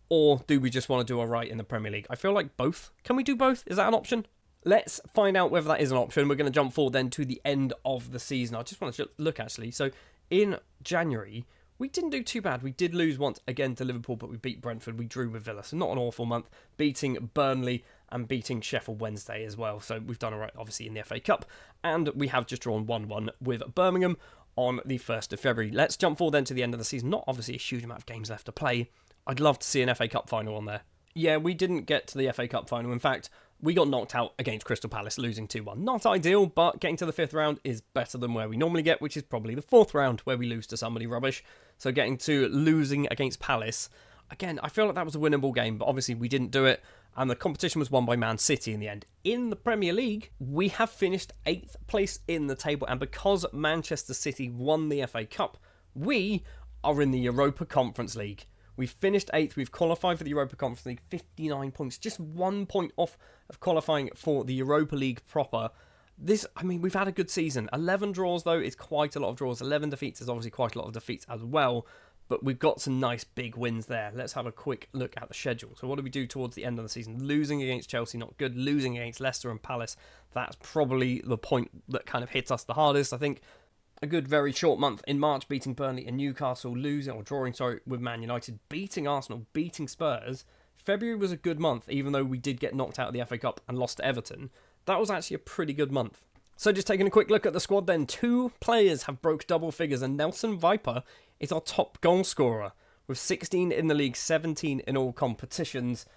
Speaker 1: Or do we just want to do alright in the Premier League? I feel like both. Can we do both? Is that an option? Let's find out whether that is an option. We're going to jump forward then to the end of the season. I just want to look actually. So in January, we didn't do too bad. We did lose once again to Liverpool, but we beat Brentford. We drew with Villa. So not an awful month. Beating Burnley and beating Sheffield Wednesday as well. So we've done alright, obviously, in the FA Cup. And we have just drawn 1-1 with Birmingham on the 1st of February. Let's jump forward then to the end of the season. Not obviously a huge amount of games left to play. I'd love to see an FA Cup final on there. Yeah, we didn't get to the FA Cup final. In fact, we got knocked out against Crystal Palace, losing 2-1. Not ideal, but getting to the 5th round is better than where we normally get, which is probably the 4th round, where we lose to somebody rubbish. So getting to losing against Palace, again, I feel like that was a winnable game, but obviously we didn't do it, and the competition was won by Man City in the end. In the Premier League, we have finished 8th place in the table, and because Manchester City won the FA Cup, we are in the Europa Conference League. We've finished 8th. We've qualified for the Europa Conference League, 59 points. Just 1 point off of qualifying for the Europa League proper. We've had a good season. 11 draws, though, is quite a lot of draws. 11 defeats is obviously quite a lot of defeats as well. But we've got some nice big wins there. Let's have a quick look at the schedule. So what do we do towards the end of the season? Losing against Chelsea, not good. Losing against Leicester and Palace, that's probably the point that kind of hits us the hardest, I think. A good, very short month in March, beating Burnley and Newcastle, drawing with Man United, beating Arsenal, beating Spurs. February was a good month, even though we did get knocked out of the FA Cup and lost to Everton. That was actually a pretty good month. So just taking a quick look at the squad then, 2 players have broke double figures, and Nelson Viper is our top goal scorer, with 16 in the league, 17 in all competitions.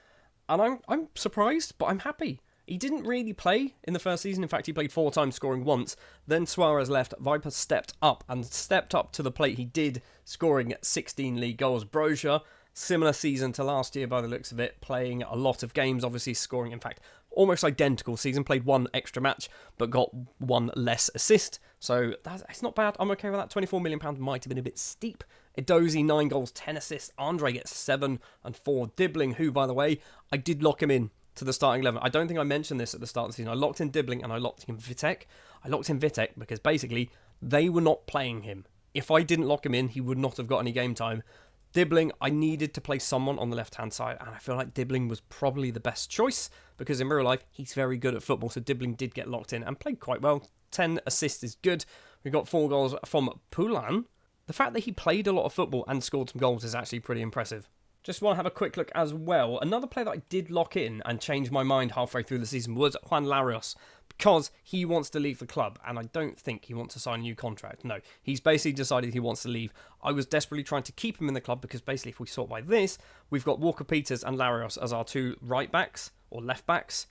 Speaker 1: And I'm surprised, but I'm happy. He didn't really play in the first season. In fact, he played 4 times, scoring once. Then Suarez left. Viper stepped up to the plate. He did, scoring 16 league goals. Brozier, similar season to last year by the looks of it, playing a lot of games, obviously scoring, in fact, almost identical season. Played 1 extra match, but got 1 less assist. So it's not bad. I'm okay with that. £24 million might have been a bit steep. Edozie, 9 goals, 10 assists. Andre gets 7 and 4. Dibbling, who, by the way, I did lock him in to the starting 11. I don't think I mentioned this at the start of the season. I locked in Dibbling and I locked in Vitek. I locked in Vitek because basically they were not playing him. If I didn't lock him in, he would not have got any game time. Dibbling, I needed to play someone on the left-hand side, and I feel like Dibbling was probably the best choice because in real life, he's very good at football, so Dibbling did get locked in and played quite well. 10 assists is good. We got 4 goals from Poulan. The fact that he played a lot of football and scored some goals is actually pretty impressive. Just want to have a quick look as well. Another player that I did lock in and change my mind halfway through the season was Juan Larios, because he wants to leave the club, and I don't think he wants to sign a new contract. No, he's basically decided he wants to leave. I was desperately trying to keep him in the club because basically if we sort by this, we've got Walker Peters and Larios as our 2 right backs, or left backs,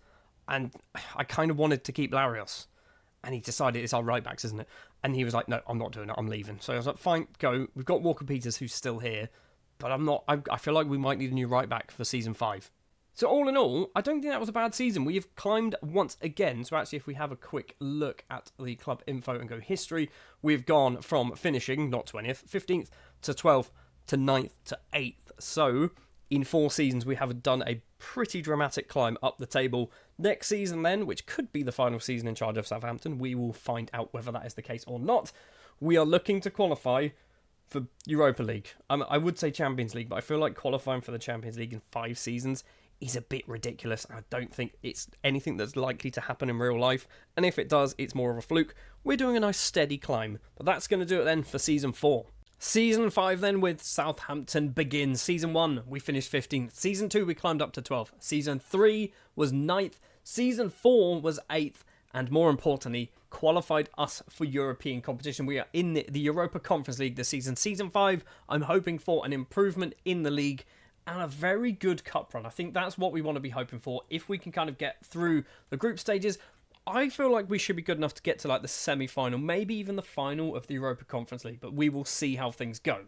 Speaker 1: and I kind of wanted to keep Larios. And he decided it's our right backs, isn't it? And he was like, no, I'm not doing it, I'm leaving. So I was like, fine, go. We've got Walker Peters who's still here. but I'm not. I feel like we might need a new right back for season 5. So all in all, I don't think that was a bad season. We have climbed once again. So actually, if we have a quick look at the club info and go history, we've gone from finishing, not 20th, 15th to 12th to 9th to 8th. So in 4 seasons, we have done a pretty dramatic climb up the table. Next season then, which could be the final season in charge of Southampton, we will find out whether that is the case or not. We are looking to qualify for Europa League. I would say Champions League, but I feel like qualifying for the Champions League in 5 seasons is a bit ridiculous. I don't think it's anything that's likely to happen in real life, and if it does, it's more of a fluke. We're doing a nice steady climb, but that's going to do it then for Season 4. Season 5 then with Southampton begins. Season 1, we finished 15th. Season 2, we climbed up to 12th. Season 3 was 9th. Season 4 was 8th, and more importantly, qualified us for European competition. We are in the Europa Conference League this season. Season 5, I'm hoping for an improvement in the league and a very good cup run. I think that's what we want to be hoping for. If we can kind of get through the group stages, I feel like we should be good enough to get to like the semi-final, maybe even the final of the Europa Conference League, but we will see how things go.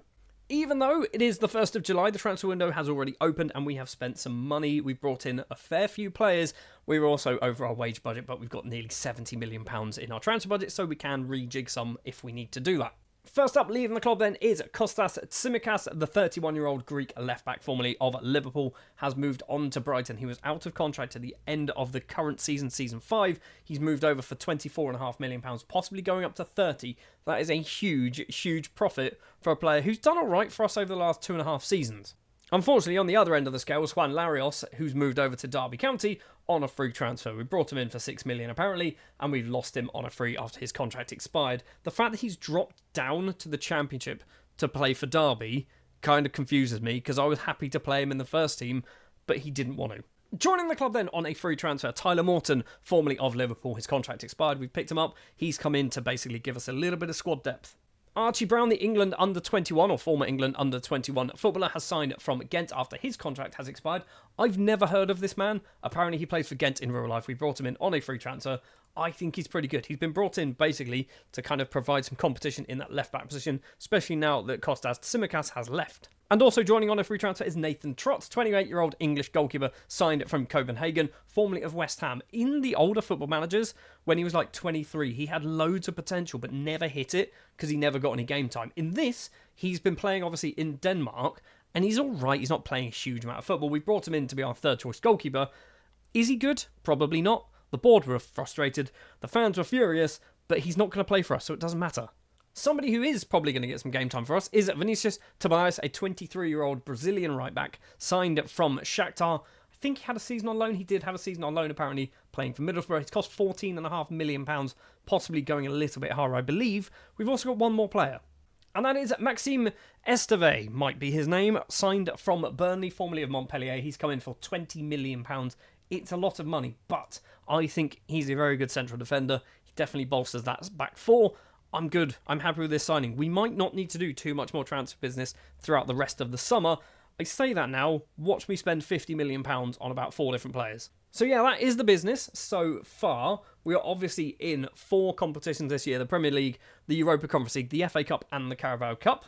Speaker 1: Even though it is the 1st of July, the transfer window has already opened and we have spent some money. We've brought in a fair few players. We were also over our wage budget, but we've got nearly £70 million in our transfer budget, so we can rejig some if we need to do that. First up, leaving the club then is Kostas Tsimikas, the 31-year-old Greek left-back formerly of Liverpool, has moved on to Brighton. He was out of contract at the end of the current season, Season 5. He's moved over for £24.5 million, possibly going up to 30. That is a huge, huge profit for a player who's done all right for us over the last 2.5 seasons. Unfortunately, on the other end of the scale was Juan Larios, who's moved over to Derby County on a free transfer. We brought him in for $6 million apparently, and we've lost him on a free after his contract expired. The fact that he's dropped down to the Championship to play for Derby kind of confuses me, because I was happy to play him in the first team, but he didn't want to. Joining the club then on a free transfer, Tyler Morton, formerly of Liverpool. His contract expired. We've picked him up. He's come in to basically give us a little bit of squad depth. Archie Brown, the England under-21 or former England under-21 footballer, has signed from Ghent after his contract has expired. I've never heard of this man. Apparently he plays for Ghent in real life. We brought him in on a free transfer. I think he's pretty good. He's been brought in basically to kind of provide some competition in that left-back position, especially now that Kostas Tsimikas has left. And also joining on a free transfer is Nathan Trott, 28-year-old English goalkeeper, signed from Copenhagen, formerly of West Ham. In the older Football Managers, when he was like 23, he had loads of potential but never hit it because he never got any game time. In this, he's been playing obviously in Denmark, and he's all right. He's not playing a huge amount of football. We brought him in to be our third-choice goalkeeper. Is he good? Probably not. The board were frustrated, the fans were furious, but he's not going to play for us, so it doesn't matter. Somebody who is probably going to get some game time for us is Vinicius Tobias, a 23-year-old Brazilian right-back, signed from Shakhtar. I think he had a season on loan. He did have a season on loan, apparently, playing for Middlesbrough. He's cost £14.5 million, possibly going a little bit higher, I believe. We've also got one more player, and that is Maxime Esteve, might be his name, signed from Burnley, formerly of Montpellier. He's come in for £20 million. It's a lot of money, but I think he's a very good central defender. He definitely bolsters that back four. I'm good. I'm happy with this signing. We might not need to do too much more transfer business throughout the rest of the summer. I say that now. Watch me spend £50 million on about 4 different players. So yeah, that is the business so far. We are obviously in 4 competitions this year. The Premier League, the Europa Conference League, the FA Cup and the Carabao Cup.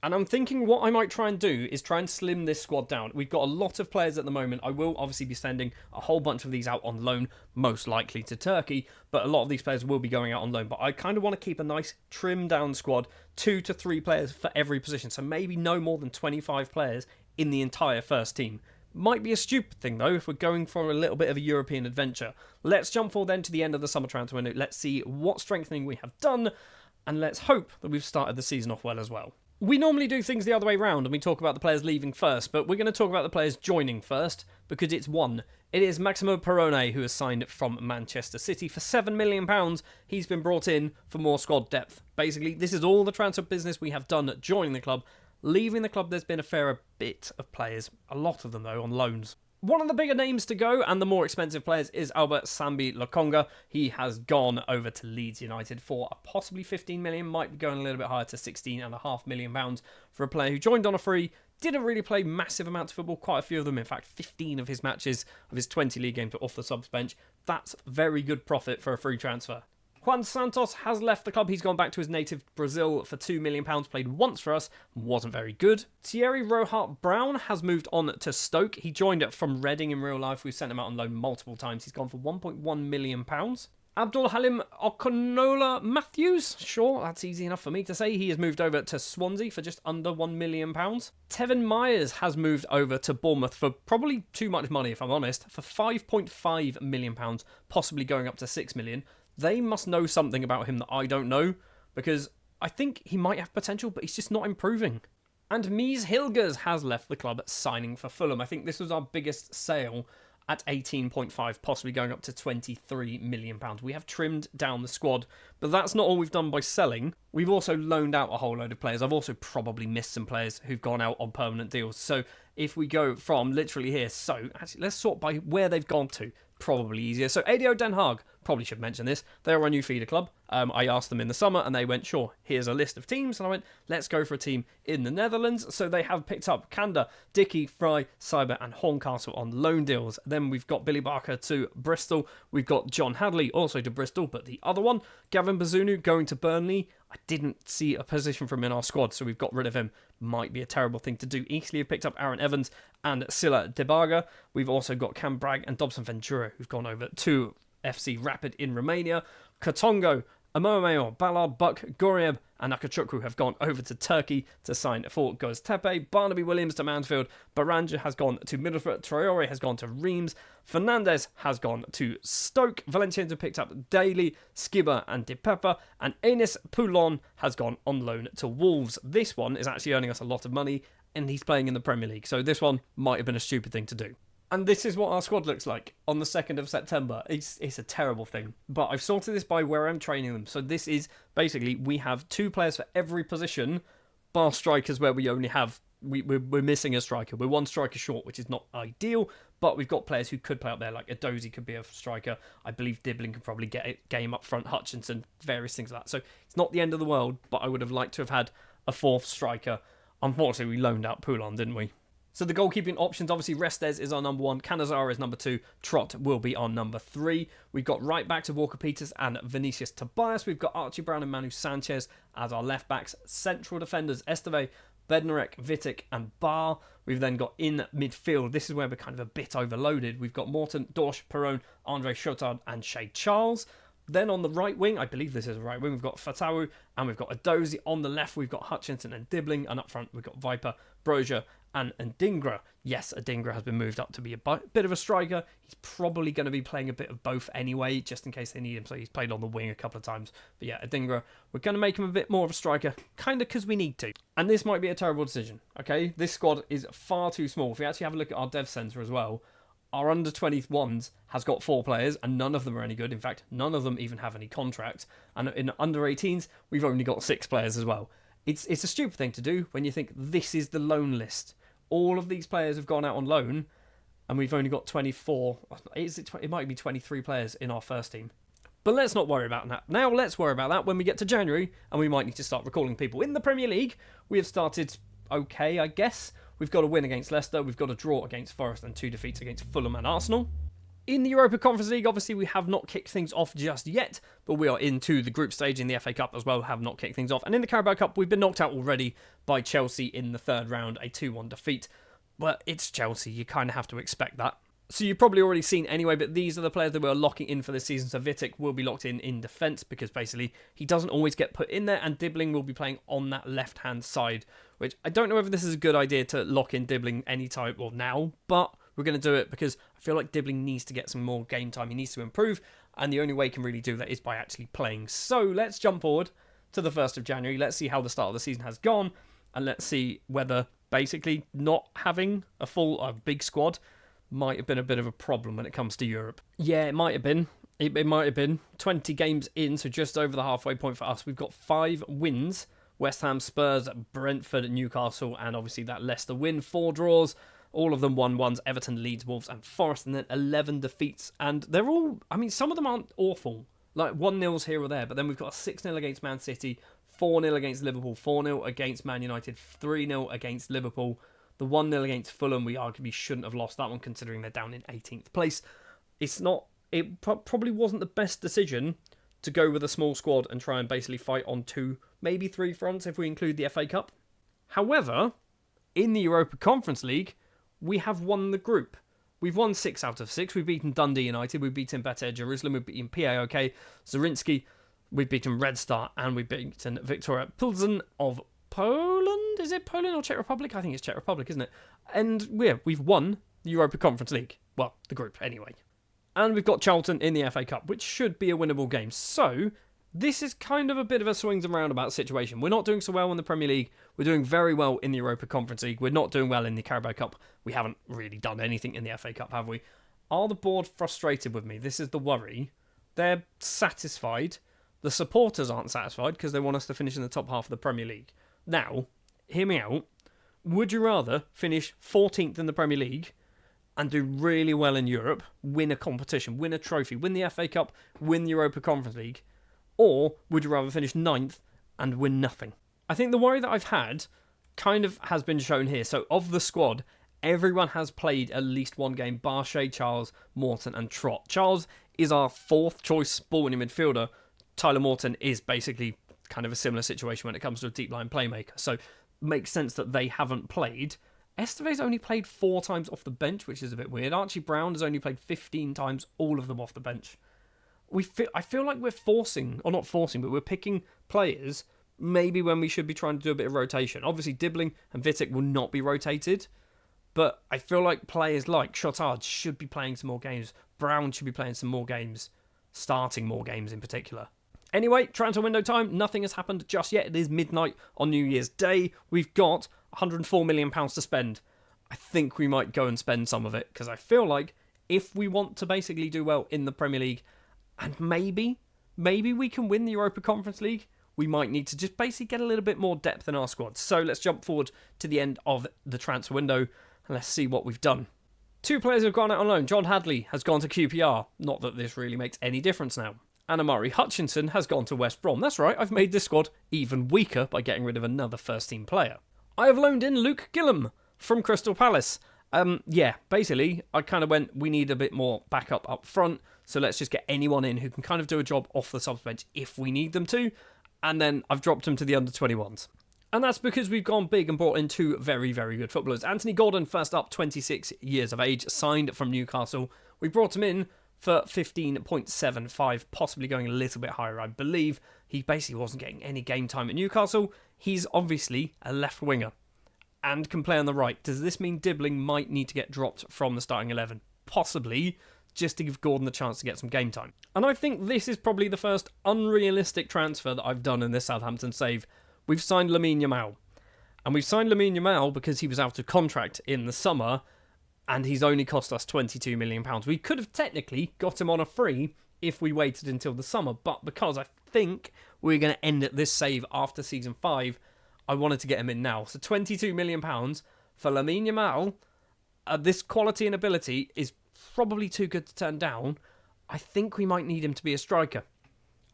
Speaker 1: And I'm thinking what I might try and do is try and slim this squad down. We've got a lot of players at the moment. I will obviously be sending a whole bunch of these out on loan, most likely to Turkey, but a lot of these players will be going out on loan. But I kind of want to keep a nice trimmed down squad, 2 to 3 players for every position. So maybe no more than 25 players in the entire first team. Might be a stupid thing though if we're going for a little bit of a European adventure. Let's jump forward then to the end of the summer transfer window. Let's see what strengthening we have done, and let's hope that we've started the season off well as well. We normally do things the other way round and we talk about the players leaving first, but we're going to talk about the players joining first because it's one. It is Maximo Perrone, who has signed from Manchester City for £7 million. He's been brought in for more squad depth. Basically, this is all the transfer business we have done joining the club. Leaving the club, there's been a fair bit of players, a lot of them though, on loans. One of the bigger names to go and the more expensive players is Albert Sambi Lokonga. He has gone over to Leeds United for a possibly 15 million, might be going a little bit higher to £16.5 million for a player who joined on a free, didn't really play massive amounts of football, quite a few of them, in fact 15 of his matches of his 20 league games were off the subs bench. That's very good profit for a free transfer. Juan Santos has left the club. He's gone back to his native Brazil for £2 million, played once for us, wasn't very good. Thierry Rohart-Brown has moved on to Stoke. He joined from Reading in real life. We've sent him out on loan multiple times. He's gone for £1.1 million. Abdul Halim Okonola Matthews, sure, that's easy enough for me to say. He has moved over to Swansea for just under £1 million. Tevin Myers has moved over to Bournemouth for probably too much money, if I'm honest, for £5.5 million, possibly going up to £6 million. They must know something about him that I don't know, because I think he might have potential, but he's just not improving. And Mies Hilgers has left the club signing for Fulham. I think this was our biggest sale at 18.5, possibly going up to £23 million. We have trimmed down the squad, but that's not all we've done by selling. We've also loaned out a whole load of players. I've also probably missed some players who've gone out on permanent deals. So if we go from literally here, so actually let's sort by where they've gone to. Probably easier. So ADO Den Haag, probably should mention this. They're our new feeder club. I asked them in the summer and they went, sure, here's a list of teams. And I went, let's go for a team in the Netherlands. So they have picked up Kanda, Dickey, Fry, Cyber and Horncastle on loan deals. Then we've got Billy Barker to Bristol. We've got John Hadley also to Bristol, but the other one, Gavin Bazunu, going to Burnley. I didn't see a position for him in our squad, so we've got rid of him. Might be a terrible thing to do. Eastleigh have picked up Aaron Evans and Silla Debaga. We've also got Cam Bragg and Dobson Ventura, who've gone over to FC Rapid in Romania. Katongo, Amoameo, Ballard, Buck, Gorieb and Akachukwu have gone over to Turkey to sign for Göztepe. Barnaby Williams to Mansfield. Baranja has gone to Middlesbrough. Traore has gone to Reims. Fernandez has gone to Stoke. Valenciennes have picked up Daly, Skibber and Dipepa. And Enis Poulon has gone on loan to Wolves. This one is actually earning us a lot of money and he's playing in the Premier League. So this one might have been a stupid thing to do. And this is what our squad looks like on the 2nd of September. It's a terrible thing. But I've sorted this by where I'm training them. So this is basically, we have 2 players for every position, bar strikers where we only have, we're missing a striker. We're 1 striker short, which is not ideal. But we've got players who could play up there, like Edozie could be a striker. I believe Dibbling could probably get a game up front, Hutchinson, various things like that. So it's not the end of the world, but I would have liked to have had a 4th striker. Unfortunately, we loaned out Poulon, didn't we? So the goalkeeping options, obviously Restes is our number 1, Cannizaro is number 2, Trott will be our number 3. We've got right backs of Walker Peters and Vinicius Tobias. We've got Archie Brown and Manu Sanchez as our left backs. Central defenders, Esteve, Bednarek, Vitic and Barr. We've then got in midfield, this is where we're kind of a bit overloaded. We've got Morton, Dorsch, Perron, Andre Chotard and Shay Charles. Then on the right wing, I believe this is the right wing, we've got Fatawu and we've got Edozie. On the left, we've got Hutchinson and Dibbling. And up front, we've got Viper, Brozier and Adingra. Yes, Adingra has been moved up to be a bit of a striker. He's probably going to be playing a bit of both anyway, just in case they need him. So he's played on the wing a couple of times. But yeah, Adingra, we're going to make him a bit more of a striker, kind of because we need to. And this might be a terrible decision, okay? This squad is far too small. If we actually have a look at our dev centre as well, our under-21s has got 4 players, and none of them are any good. In fact, none of them even have any contracts. And in under-18s, we've only got 6 players as well. It's a stupid thing to do when you think this is the loan list. All of these players have gone out on loan, and we've only got 24. It might be 23 players in our first team. But let's not worry about that. Now let's worry about that when we get to January, and we might need to start recalling people. In the Premier League, we have started okay, I guess. We've got a win against Leicester, we've got a draw against Forest, and 2 defeats against Fulham and Arsenal. In the Europa Conference League, obviously, we have not kicked things off just yet, but we are into the group stage in the FA Cup as well, have not kicked things off. And in the Carabao Cup, we've been knocked out already by Chelsea in the 3rd round, a 2-1 defeat. But it's Chelsea, you kind of have to expect that. So you've probably already seen anyway, but these are the players that we're locking in for this season. So Vitic will be locked in defence because basically he doesn't always get put in there, and Dibbling will be playing on that left-hand side, which I don't know whether this is a good idea to lock in Dibbling anytime or now, but we're going to do it because I feel like Dibbling needs to get some more game time. He needs to improve, and the only way he can really do that is by actually playing. So let's jump forward to the 1st of January. Let's see how the start of the season has gone, and let's see whether basically not having a big squad might have been a bit of a problem when it comes to Europe. Yeah, it might have been. It might have been. 20 games in, so just over the halfway point for us. We've got 5 wins. West Ham, Spurs, Brentford, Newcastle, and obviously that Leicester win. 4 draws, all of them 1-1s. Everton, Leeds, Wolves, and Forest, and then 11 defeats. And they're all, I mean, some of them aren't awful. Like 1-0s here or there, but then we've got a 6-0 against Man City, 4-0 against Liverpool, 4-0 against Man United, 3-0 against Liverpool. The 1-0 against Fulham, we arguably shouldn't have lost that one considering they're down in 18th place. It probably wasn't the best decision to go with a small squad and try and basically fight on 2, maybe 3 fronts if we include the FA Cup. However, in the Europa Conference League, we have won the group. We've won 6 out of 6. We've beaten Dundee United, we've beaten Beta Jerusalem, we've beaten PAOK, Zrinski, we've beaten Red Star, and we've beaten Victoria Pilsen of Poland? Is it Poland or Czech Republic? I think it's Czech Republic, isn't it? And we've won the Europa Conference League. Well, the group, anyway. And we've got Charlton in the FA Cup, which should be a winnable game. So, this is kind of a bit of a swings and roundabout situation. We're not doing so well in the Premier League. We're doing very well in the Europa Conference League. We're not doing well in the Carabao Cup. We haven't really done anything in the FA Cup, have we? Are the board frustrated with me? This is the worry. They're satisfied. The supporters aren't satisfied because they want us to finish in the top half of the Premier League. Now, hear me out. Would you rather finish 14th in the Premier League and do really well in Europe, win a competition, win a trophy, win the FA Cup, win the Europa Conference League, or would you rather finish 9th and win nothing? I think the worry that I've had kind of has been shown here. So of the squad, everyone has played at least one game, bar Shea, Charles, Morton and Trott. Charles is our 4th choice ball-winning midfielder. Tyler Morton is basically kind of a similar situation when it comes to a deep line playmaker. So makes sense that they haven't played. Esteve's only played 4 times off the bench, which is a bit weird. Archie Brown has only played 15 times, all of them off the bench. I feel like we're forcing, or not forcing, but we're picking players maybe when we should be trying to do a bit of rotation. Obviously, Dibbling and Vitek will not be rotated, but I feel like players like Chotard should be playing some more games. Brown should be playing some more games, starting more games in particular. Anyway, transfer window time. Nothing has happened just yet. It is midnight on New Year's Day. We've got £104 million to spend. I think we might go and spend some of it because I feel like if we want to basically do well in the Premier League and maybe we can win the Europa Conference League, we might need to just basically get a little bit more depth in our squad. So let's jump forward to the end of the transfer window and let's see what we've done. 2 players have gone out on loan. John Hadley has gone to QPR. Not that this really makes any difference now. And Amari Hutchinson has gone to West Brom. That's right, I've made this squad even weaker by getting rid of another first-team player. I have loaned in Luke Gillum from Crystal Palace. Basically, I kind of went, we need a bit more backup up front, so let's just get anyone in who can kind of do a job off the subs bench if we need them to, and then I've dropped him to the under-21s. And that's because we've gone big and brought in 2 very, very good footballers. Anthony Gordon, first up, 26 years of age, signed from Newcastle. We brought him in for 15.75, possibly going a little bit higher, I believe. He basically wasn't getting any game time at Newcastle. He's obviously a left winger and can play on the right. Does this mean Dibbling might need to get dropped from the starting 11? Possibly, just to give Gordon the chance to get some game time. And I think this is probably the first unrealistic transfer that I've done in this Southampton save. We've signed Lamine Yamal. And we've signed Lamine Yamal because he was out of contract in the summer and he's only cost us £22 million. We could have technically got him on a free if we waited until the summer, but because I think we're going to end at this save after Season 5, I wanted to get him in now. So £22 million for Lamine Yamal, this quality and ability is probably too good to turn down. I think we might need him to be a striker.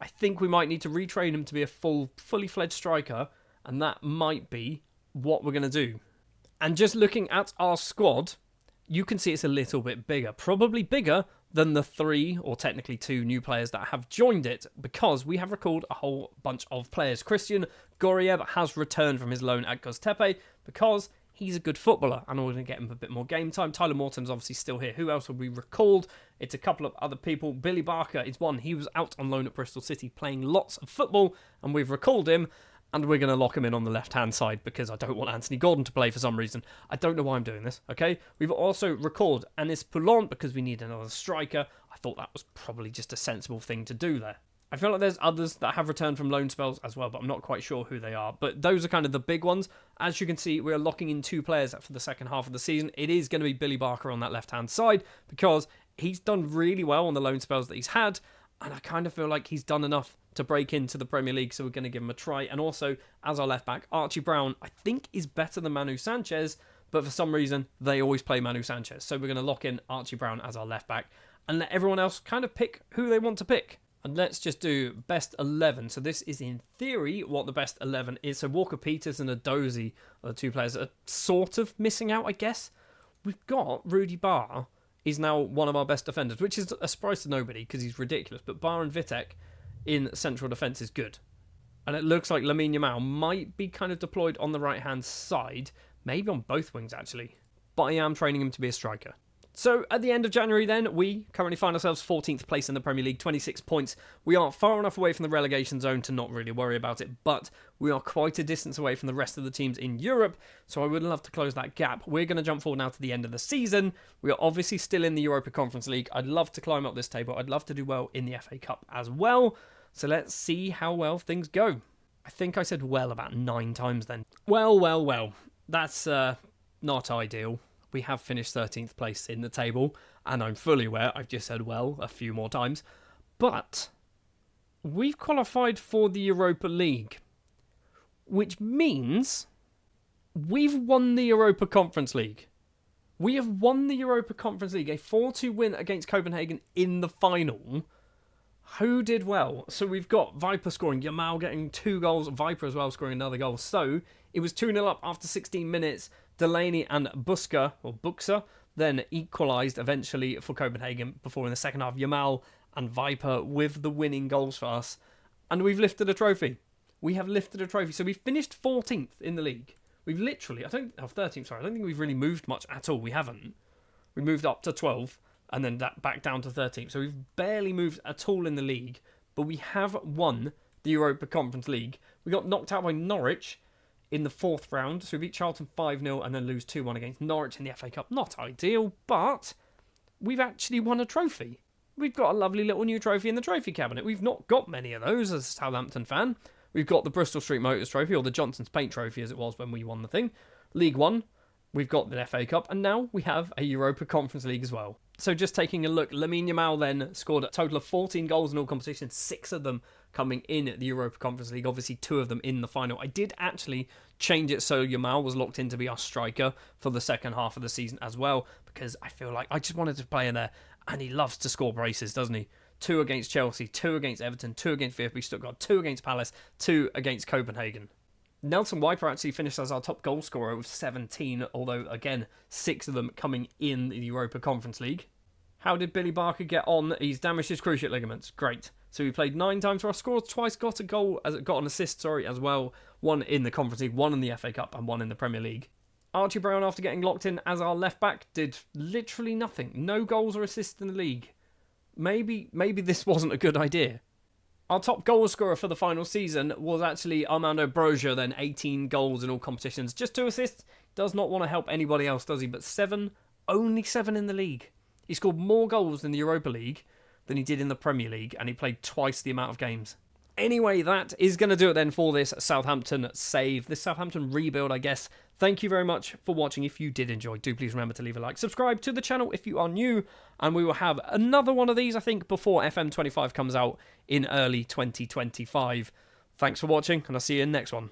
Speaker 1: I think we might need to retrain him to be a fully fledged striker, and that might be what we're going to do. And just looking at our squad, you can see it's a little bit bigger. Probably bigger than the 3, or technically 2, new players that have joined it, because we have recalled a whole bunch of players. Christian Goriev has returned from his loan at Göztepe because he's a good footballer and we're going to get him a bit more game time. Tyler Morton's obviously still here. Who else have we recalled? It's a couple of other people. Billy Barker is one. He was out on loan at Bristol City playing lots of football and we've recalled him. And we're going to lock him in on the left-hand side because I don't want Anthony Gordon to play for some reason. I don't know why I'm doing this, okay? We've also recalled Anis Poulon because we need another striker. I thought that was probably just a sensible thing to do there. I feel like there's others that have returned from loan spells as well, but I'm not quite sure who they are. But those are kind of the big ones. As you can see, we're locking in 2 players for the second half of the season. It is going to be Billy Barker on that left-hand side because he's done really well on the loan spells that he's had. And I kind of feel like he's done enough to break into the Premier League, so we're going to give him a try. And also, as our left-back, Archie Brown, I think is better than Manu Sanchez, but for some reason, they always play Manu Sanchez. So we're going to lock in Archie Brown as our left-back and let everyone else kind of pick who they want to pick. And let's just do best 11. So this is, in theory, what the best 11 is. So Walker Peters and Adozie are the 2 players that are sort of missing out, I guess. We've got Rudy Barr. He's now one of our best defenders, which is a surprise to nobody because he's ridiculous. But Barr and Vitek, in central defence is good. And it looks like Lamine Yamal might be kind of deployed on the right-hand side, maybe on both wings actually. But I am training him to be a striker. So at the end of January then, we currently find ourselves 14th place in the Premier League, 26 points. We are far enough away from the relegation zone to not really worry about it, but we are quite a distance away from the rest of the teams in Europe, so I would love to close that gap. We're going to jump forward now to the end of the season. We are obviously still in the Europa Conference League. I'd love to climb up this table. I'd love to do well in the FA Cup as well. So let's see how well things go. I think I said well about 9 times then. Well. That's not ideal. We have finished 13th place in the table, and I'm fully aware I've just said well a few more times. But we've qualified for the Europa League, which means we've won the Europa Conference League. We have won the Europa Conference League, a 4-2 win against Copenhagen in the final. Who did well? So we've got Viper scoring, Yamal getting 2 goals, Viper as well scoring another goal. So it was 2-0 up after 16 minutes. Delaney and Buxa then equalised eventually for Copenhagen before in the second half Yamal and Viper with the winning goals for us. And we've lifted a trophy. We have lifted a trophy. So we finished 14th in the league. We've literally, 13th, sorry. I don't think we've really moved much at all. We haven't. We moved up to 12th and then that back down to 13th. So we've barely moved at all in the league. But we have won the Europa Conference League. We got knocked out by Norwich in the 4th round, so we beat Charlton 5-0 and then lose 2-1 against Norwich in the FA Cup. Not ideal, but we've actually won a trophy. We've got a lovely little new trophy in the trophy cabinet. We've not got many of those as a Southampton fan. We've got the Bristol Street Motors trophy, or the Johnson's Paint trophy as it was when we won the thing. League One, we've got the FA Cup, and now we have a Europa Conference League as well. So just taking a look, Lamine Yamal then scored a total of 14 goals in all competitions, 6 of them coming in the Europa Conference League, obviously 2 of them in the final. I did actually change it so Yamal was locked in to be our striker for the second half of the season as well, because I feel like I just wanted to play in there, and he loves to score braces, doesn't he? 2 against Chelsea, 2 against Everton, 2 against VfB Stuttgart, 2 against Palace, 2 against Copenhagen. Nelson Wiper actually finished as our top goal scorer with 17, although again 6 of them coming in the Europa Conference League. How did Billy Barker get on? He's damaged his cruciate ligaments. Great. So we played 9 times for our scores, twice got a goal, got an assist, as well. 1 in the Conference League, 1 in the FA Cup, and 1 in the Premier League. Archie Brown, after getting locked in as our left back, did literally nothing. No goals or assists in the league. Maybe this wasn't a good idea. Our top goal scorer for the final season was actually Armando Broja, then 18 goals in all competitions. Just 2 assists. Does not want to help anybody else, does he? But 7, only 7 in the league. He scored more goals in the Europa League than he did in the Premier League, and he played twice the amount of games. Anyway, that is going to do it then for this Southampton save, this Southampton rebuild, I guess. Thank you very much for watching. If you did enjoy, do please remember to leave a like. Subscribe to the channel if you are new, and we will have another one of these, I think, before FM25 comes out in early 2025. Thanks for watching, and I'll see you in the next one.